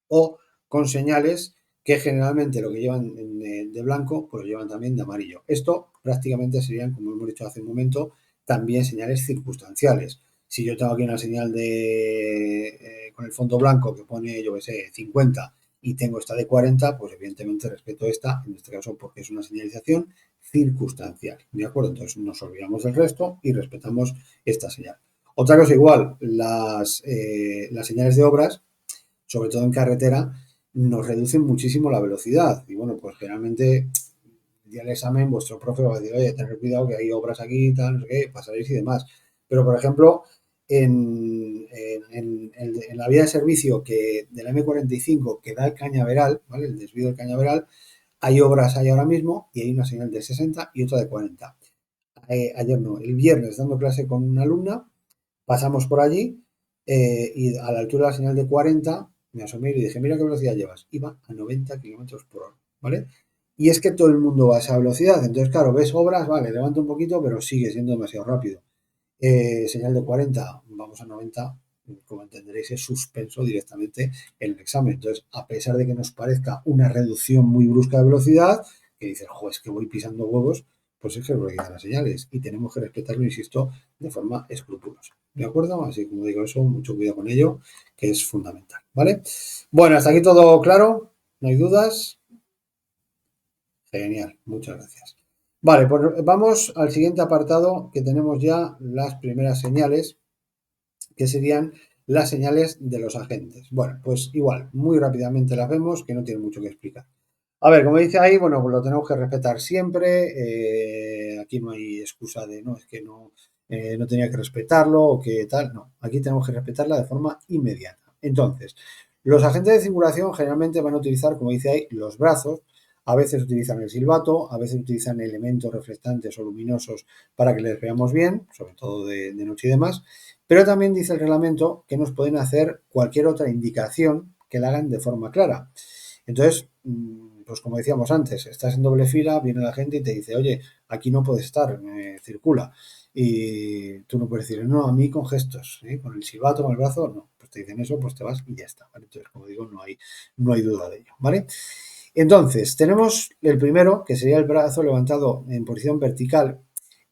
o con señales que generalmente lo que llevan de blanco, pues lo llevan también de amarillo. Esto prácticamente serían, como hemos dicho hace un momento, también señales circunstanciales. Si yo tengo aquí una señal con el fondo blanco que pone, yo que sé, 50 y tengo esta de 40, pues evidentemente respeto esta, en este caso porque es una señalización circunstancial. ¿De acuerdo? Entonces nos olvidamos del resto y respetamos esta señal. Otra cosa igual, las señales de obras, sobre todo en carretera, nos reducen muchísimo la velocidad. Y bueno, pues generalmente el día del examen vuestro profe va a decir, oye, tener cuidado que hay obras aquí, tal, no sé qué, pasaréis y demás. Pero, por ejemplo, en la vía de servicio de la M45 que da el Cañaveral, ¿vale? El desvío del Cañaveral, hay obras ahí ahora mismo y hay una señal de 60 y otra de 40. Ayer no, el viernes dando clase con una alumna, pasamos por allí y a la altura de la señal de 40 me asomé y le dije, mira qué velocidad llevas. Iba a 90 kilómetros por hora, ¿vale? Y es que todo el mundo va a esa velocidad. Entonces, claro, ves obras, vale, levanta un poquito, pero sigue siendo demasiado rápido. Señal de 40, vamos a 90, como entenderéis, es suspenso directamente el examen. Entonces, a pesar de que nos parezca una reducción muy brusca de velocidad, que dices, jo, es que voy pisando huevos, pues es que lo que dan las señales y tenemos que respetarlo, insisto, de forma escrupulosa. ¿De acuerdo? Así como digo eso, mucho cuidado con ello, que es fundamental. ¿Vale? Bueno, hasta aquí todo claro, no hay dudas. Genial, muchas gracias. Vale, pues vamos al siguiente apartado, que tenemos ya las primeras señales, que serían las señales de los agentes. Bueno, pues igual, muy rápidamente las vemos, que no tiene mucho que explicar. A ver, como dice ahí, bueno, pues lo tenemos que respetar siempre. Aquí no hay excusa de, no, es que no, no tenía que respetarlo o que tal. No, aquí tenemos que respetarla de forma inmediata. Entonces, los agentes de circulación generalmente van a utilizar, como dice ahí, los brazos. A veces utilizan el silbato, a veces utilizan elementos reflectantes o luminosos para que les veamos bien, sobre todo de noche y demás. Pero también dice el reglamento que nos pueden hacer cualquier otra indicación que la hagan de forma clara. Entonces, pues como decíamos antes, estás en doble fila, viene la gente y te dice, oye, aquí no puedes estar, circula. Y tú no puedes decir, no, a mí con gestos, con el silbato, con el brazo, no. Pues te dicen eso, pues te vas y ya está. ¿Vale? Entonces, como digo, no hay duda de ello. ¿Vale? Entonces, tenemos el primero, que sería el brazo levantado en posición vertical,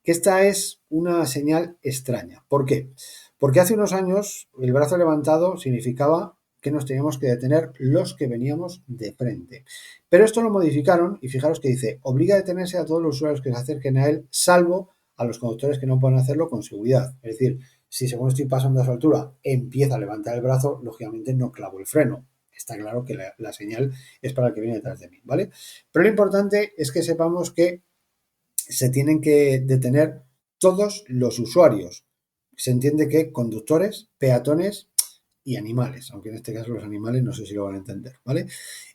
que esta es una señal extraña. ¿Por qué? Porque hace unos años el brazo levantado significaba que nos teníamos que detener los que veníamos de frente. Pero esto lo modificaron y fijaros que dice, obliga a detenerse a todos los usuarios que se acerquen a él, salvo a los conductores que no puedan hacerlo con seguridad. Es decir, si según estoy pasando a su altura empieza a levantar el brazo, lógicamente no clavo el freno. Está claro que la señal es para el que viene detrás de mí, ¿vale? Pero lo importante es que sepamos que se tienen que detener todos los usuarios. Se entiende que conductores, peatones y animales, aunque en este caso los animales no sé si lo van a entender, ¿vale?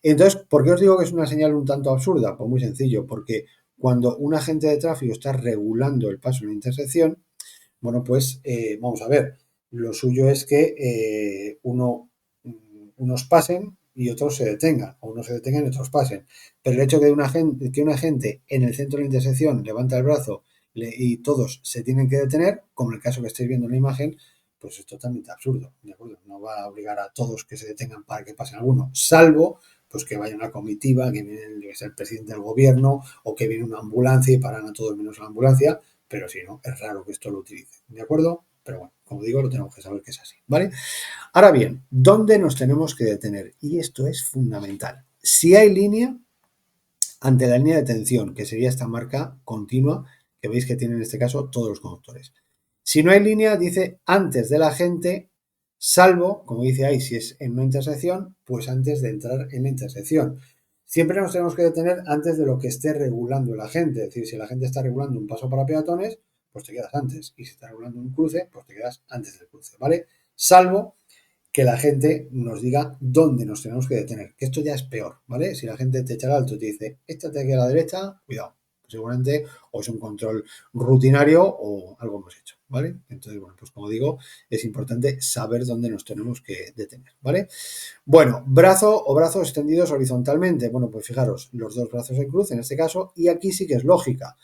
Entonces, ¿por qué os digo que es una señal un tanto absurda? Pues muy sencillo, porque cuando un agente de tráfico está regulando el paso en la intersección, bueno, pues vamos a ver, lo suyo es que unos pasen y otros se detengan, o unos se detengan y otros pasen. Pero el hecho de que un agente en el centro de la intersección levanta el brazo y todos se tienen que detener, como en el caso que estáis viendo en la imagen, pues es totalmente absurdo, ¿de acuerdo? No va a obligar a todos que se detengan para que pasen alguno, salvo pues que vaya una comitiva, que viene el presidente del gobierno, o que viene una ambulancia y paran a todos menos la ambulancia, pero si no, es raro que esto lo utilice, ¿de acuerdo? Pero bueno, como digo, lo tenemos que saber que es así, ¿vale? Ahora bien, ¿dónde nos tenemos que detener? Y esto es fundamental. Si hay línea, ante la línea de detención, que sería esta marca continua, que veis que tienen en este caso todos los conductores. Si no hay línea, dice antes de la gente, salvo, como dice ahí, si es en una intersección, pues antes de entrar en la intersección. Siempre nos tenemos que detener antes de lo que esté regulando la gente. Es decir, si la gente está regulando un paso para peatones, pues te quedas antes. Y si está regulando un cruce, pues te quedas antes del cruce, ¿vale? Salvo que la gente nos diga dónde nos tenemos que detener, que esto ya es peor, ¿vale? Si la gente te echa el alto y te dice, échate aquí a la derecha, cuidado, seguramente o es un control rutinario o algo hemos hecho, ¿vale? Entonces, bueno, pues como digo, es importante saber dónde nos tenemos que detener, ¿vale? Bueno, brazo o brazos extendidos horizontalmente, bueno, pues fijaros, los dos brazos en cruz en este caso, y aquí sí que es lógica.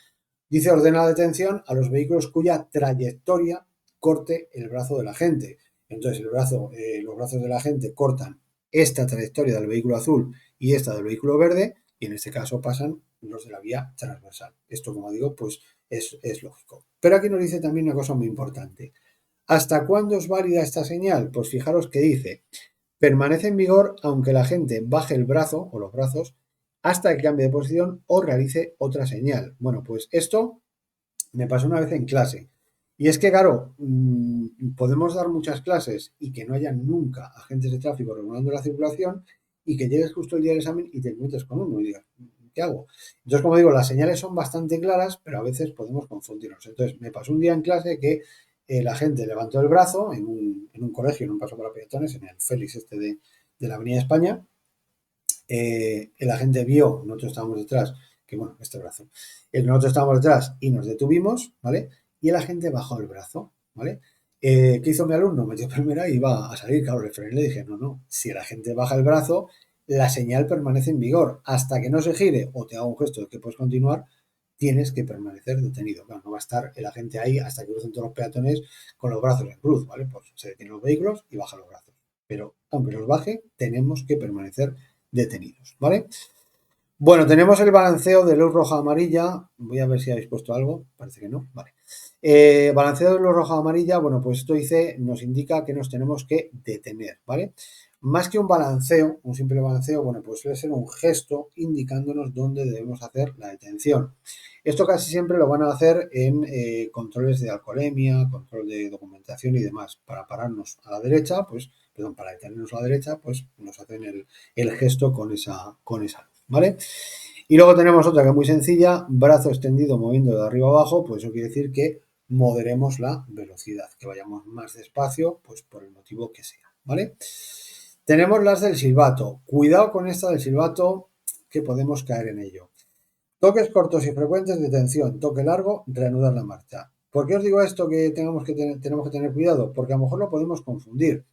Dice ordena la detención a los vehículos cuya trayectoria corte el brazo de la gente. Entonces los brazos de la gente cortan esta trayectoria del vehículo azul y esta del vehículo verde y en este caso pasan los de la vía transversal. Esto, como digo, pues es lógico. Pero aquí nos dice también una cosa muy importante. ¿Hasta cuándo es válida esta señal? Pues fijaros que dice, permanece en vigor aunque la gente baje el brazo o los brazos hasta que cambie de posición o realice otra señal. Bueno, pues esto me pasó una vez en clase. Y es que, claro, podemos dar muchas clases y que no haya nunca agentes de tráfico regulando la circulación y que llegues justo el día del examen y te encuentres con uno y digas, ¿qué hago? Entonces, como digo, las señales son bastante claras, pero a veces podemos confundirnos. Entonces, me pasó un día en clase que la gente levantó el brazo en un colegio, en un paso para peatones, en el Félix este de la Avenida España. El agente vio, nosotros estábamos detrás, que bueno, este brazo, nosotros estábamos detrás y nos detuvimos, ¿vale? Y el agente bajó el brazo, ¿vale? ¿Qué hizo mi alumno? Metió primera y iba a salir, claro, le frené y le dije, no, si el agente baja el brazo, la señal permanece en vigor. Hasta que no se gire o te haga un gesto de que puedes continuar, tienes que permanecer detenido. Claro, no va a estar el agente ahí hasta que crucen todos los peatones con los brazos en cruz, ¿vale? Pues se detienen los vehículos y baja los brazos. Pero aunque los baje, tenemos que permanecer detenidos, ¿vale? Bueno, tenemos el balanceo de luz roja amarilla. Voy a ver si habéis puesto algo. Parece que no. Vale. Balanceo de luz roja amarilla. Bueno, pues esto dice, nos indica que nos tenemos que detener, ¿vale? Más que un balanceo, un simple balanceo, bueno, pues suele ser un gesto indicándonos dónde debemos hacer la detención. Esto casi siempre lo van a hacer en controles de alcoholemia, control de documentación y demás. Para pararnos a la derecha, pues, perdón, para detenernos a la derecha, pues nos hacen el gesto con esa luz, ¿vale? Y luego tenemos otra que es muy sencilla, brazo extendido moviendo de arriba abajo, pues eso quiere decir que moderemos la velocidad, que vayamos más despacio, pues por el motivo que sea, ¿vale? Tenemos las del silbato. Cuidado con esta del silbato, que podemos caer en ello. Toques cortos y frecuentes, detención. Toque largo, reanudar la marcha. ¿Por qué os digo esto que tenemos que tener cuidado? Porque a lo mejor lo podemos confundir.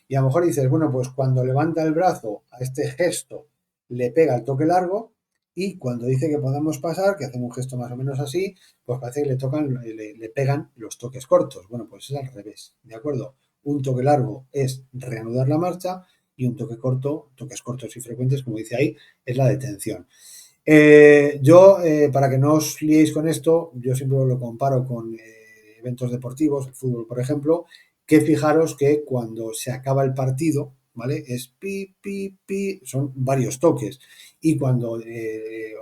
Y a lo mejor dices, bueno, pues cuando levanta el brazo a este gesto, le pega el toque largo, y cuando dice que podamos pasar, que hacen un gesto más o menos así, pues parece que le pegan los toques cortos. Bueno, pues es al revés, ¿de acuerdo? Un toque largo es reanudar la marcha y un toque corto, toques cortos y frecuentes, como dice ahí, es la detención. Para que no os liéis con esto, yo siempre lo comparo con eventos deportivos, el fútbol, por ejemplo, que fijaros que cuando se acaba el partido, ¿vale? Es pi, pi, pi, son varios toques. Y cuando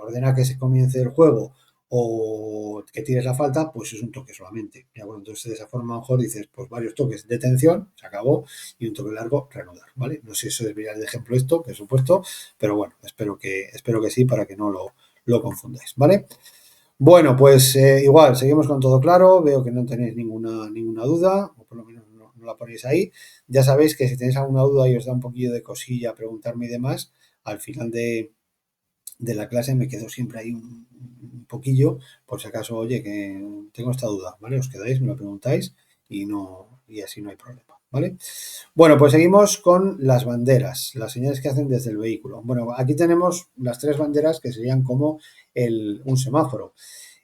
ordena que se comience el juego o que tires la falta, pues es un toque solamente. ¿De acuerdo? Entonces, de esa forma, a lo mejor dices, pues varios toques, detención, se acabó, y un toque largo, reanudar, ¿vale? No sé si eso debería de ejemplo esto, por supuesto, pero bueno, espero que sí para que no lo confundáis, ¿vale? Bueno, pues igual, seguimos con todo claro, veo que no tenéis ninguna duda, o por lo menos no la ponéis ahí. Ya sabéis que si tenéis alguna duda y os da un poquillo de cosilla preguntarme y demás, al final de la clase me quedo siempre ahí un poquillo, por si acaso, oye, que tengo esta duda, ¿vale? Os quedáis, me lo preguntáis y así no hay problema, ¿vale? Bueno, pues seguimos con las banderas, las señales que hacen desde el vehículo. Bueno, aquí tenemos las tres banderas que serían como un semáforo.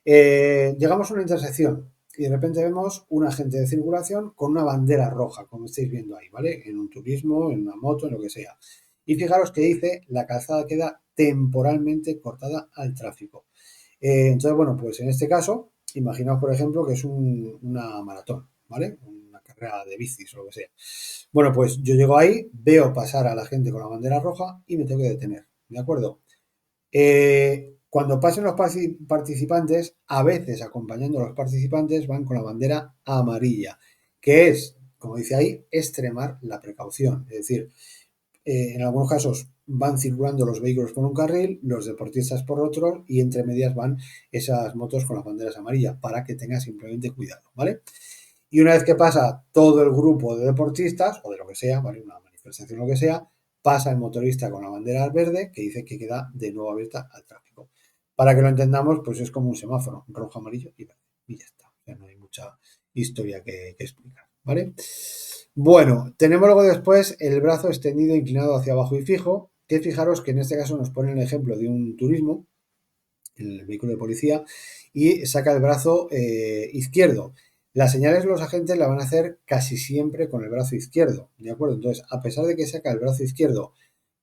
Llegamos a una intersección y de repente vemos un agente de circulación con una bandera roja, como estáis viendo ahí, ¿vale? En un turismo, en una moto, en lo que sea. Y fijaros que dice, la calzada queda temporalmente cortada al tráfico. Entonces, bueno, pues en este caso, imaginaos, por ejemplo, que es una maratón, ¿vale? Una carrera de bicis o lo que sea. Bueno, pues yo llego ahí, veo pasar a la gente con la bandera roja y me tengo que detener, ¿de acuerdo? Cuando pasen los participantes, a veces acompañando a los participantes van con la bandera amarilla, que es, como dice ahí, extremar la precaución. Es decir, en algunos casos van circulando los vehículos por un carril, los deportistas por otro y entre medias van esas motos con las banderas amarillas para que tenga simplemente cuidado, ¿vale? Y una vez que pasa todo el grupo de deportistas o de lo que sea, ¿vale? Una manifestación, lo que sea, pasa el motorista con la bandera verde que dice que queda de nuevo abierta al tráfico. Para que lo entendamos, pues es como un semáforo, rojo, amarillo y verde. Y ya está. O sea, no hay mucha historia que explicar, ¿vale? Bueno, tenemos luego después el brazo extendido, inclinado hacia abajo y fijo, que fijaros que en este caso nos pone el ejemplo de un turismo, el vehículo de policía, y saca el brazo izquierdo. Las señales los agentes la van a hacer casi siempre con el brazo izquierdo, ¿de acuerdo? Entonces, a pesar de que saca el brazo izquierdo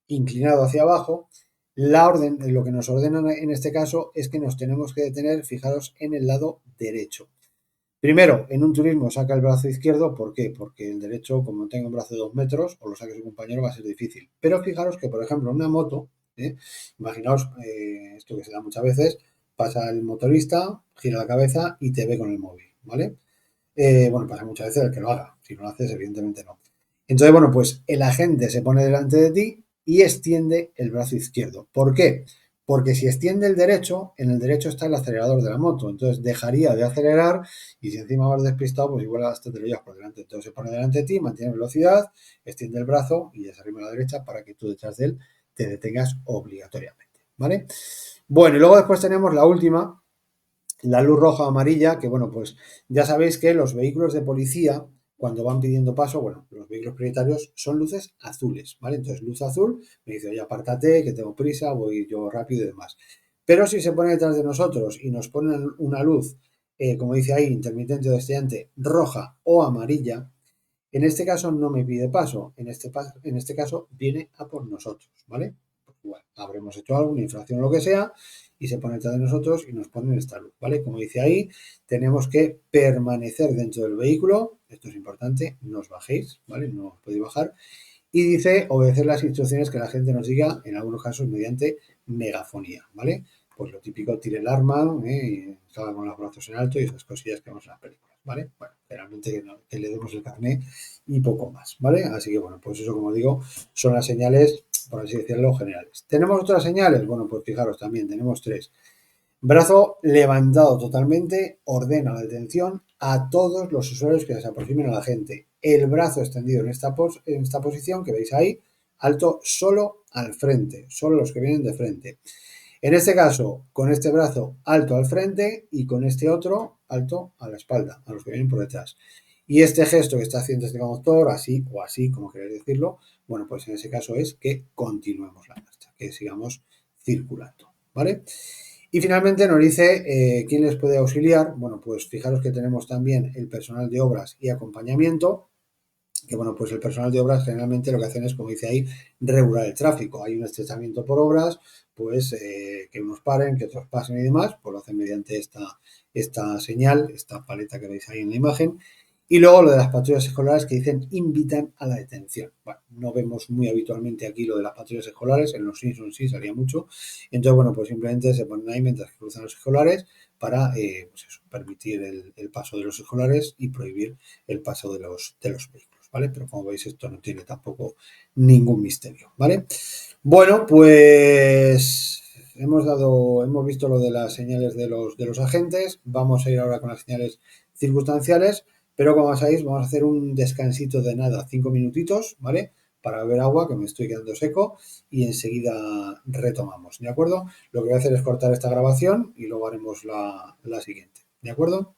inclinado hacia abajo, lo que nos ordenan en este caso es que nos tenemos que detener, fijaros, en el lado derecho. Primero, en un turismo saca el brazo izquierdo, ¿por qué? Porque el derecho, como tenga un brazo de 2 metros, o lo saque su compañero, va a ser difícil. Pero fijaros que, por ejemplo, en una moto, imaginaos esto que se da muchas veces, pasa el motorista, gira la cabeza y te ve con el móvil, ¿vale? Bueno, pasa muchas veces el que lo haga, si no lo haces, evidentemente no. Entonces, bueno, pues el agente se pone delante de ti y extiende el brazo izquierdo. ¿Por qué? Porque si extiende el derecho, en el derecho está el acelerador de la moto, entonces dejaría de acelerar y si encima vas despistado, pues igual hasta te lo llevas por delante. Entonces se pone delante de ti, mantiene velocidad, extiende el brazo y ya se arriba a la derecha para que tú detrás de él te detengas obligatoriamente, ¿vale? Bueno, y luego después tenemos la última, la luz roja o amarilla, que bueno, pues ya sabéis que los vehículos de policía, cuando van pidiendo paso, bueno, los vehículos prioritarios son luces azules, ¿vale? Entonces, luz azul, me dice, oye, apártate, que tengo prisa, voy yo rápido y demás. Pero si se pone detrás de nosotros y nos ponen una luz, como dice ahí, intermitente o destellante, roja o amarilla, en este caso no me pide paso, en este caso viene a por nosotros, ¿vale? Pues igual, habremos hecho algo, una infracción o lo que sea, y se pone detrás de nosotros y nos ponen esta luz, ¿vale? Como dice ahí, tenemos que permanecer dentro del vehículo, esto es importante, no os bajéis, ¿vale? No os podéis bajar. Y dice obedecer las instrucciones que la gente nos diga, en algunos casos mediante megafonía, ¿vale? Pues lo típico, tire el arma, salga con los brazos en alto y esas cosillas que vemos en las películas, ¿vale? Bueno, generalmente que le demos el carnet y poco más, ¿vale? Así que bueno, pues eso, como digo, son las señales, por así decirlo, generales. ¿Tenemos otras señales? Bueno, pues fijaros también, tenemos tres. Brazo levantado totalmente, ordena la detención a todos los usuarios que se aproximen a la gente. El brazo extendido en esta posición que veis ahí, alto solo al frente, solo los que vienen de frente. En este caso, con este brazo alto al frente y con este otro alto a la espalda, a los que vienen por detrás. Y este gesto que está haciendo este conductor, así o así, como queréis decirlo, bueno, pues en ese caso es que continuemos la marcha, que sigamos circulando, ¿vale? Y finalmente nos dice quién les puede auxiliar. Bueno, pues fijaros que tenemos también el personal de obras y acompañamiento, que bueno, pues el personal de obras generalmente lo que hacen es, como dice ahí, regular el tráfico. Hay un estrechamiento por obras, pues que unos paren, que otros pasen y demás, pues lo hacen mediante esta señal, esta paleta que veis ahí en la imagen. Y luego lo de las patrullas escolares que dicen invitan a la detención. Bueno, no vemos muy habitualmente aquí lo de las patrullas escolares, en los Simpsons sí salía mucho. Entonces, bueno, pues simplemente se ponen ahí mientras que cruzan los escolares para pues eso, permitir el paso de los escolares y prohibir el paso de los vehículos, ¿vale? Pero como veis, esto no tiene tampoco ningún misterio, ¿vale? Bueno, pues hemos visto lo de las señales de los agentes, vamos a ir ahora con las señales circunstanciales, pero como sabéis, vamos a hacer un descansito de nada, 5 minutitos, ¿vale? Para beber agua, que me estoy quedando seco, y enseguida retomamos, ¿de acuerdo? Lo que voy a hacer es cortar esta grabación y luego haremos la siguiente, ¿de acuerdo?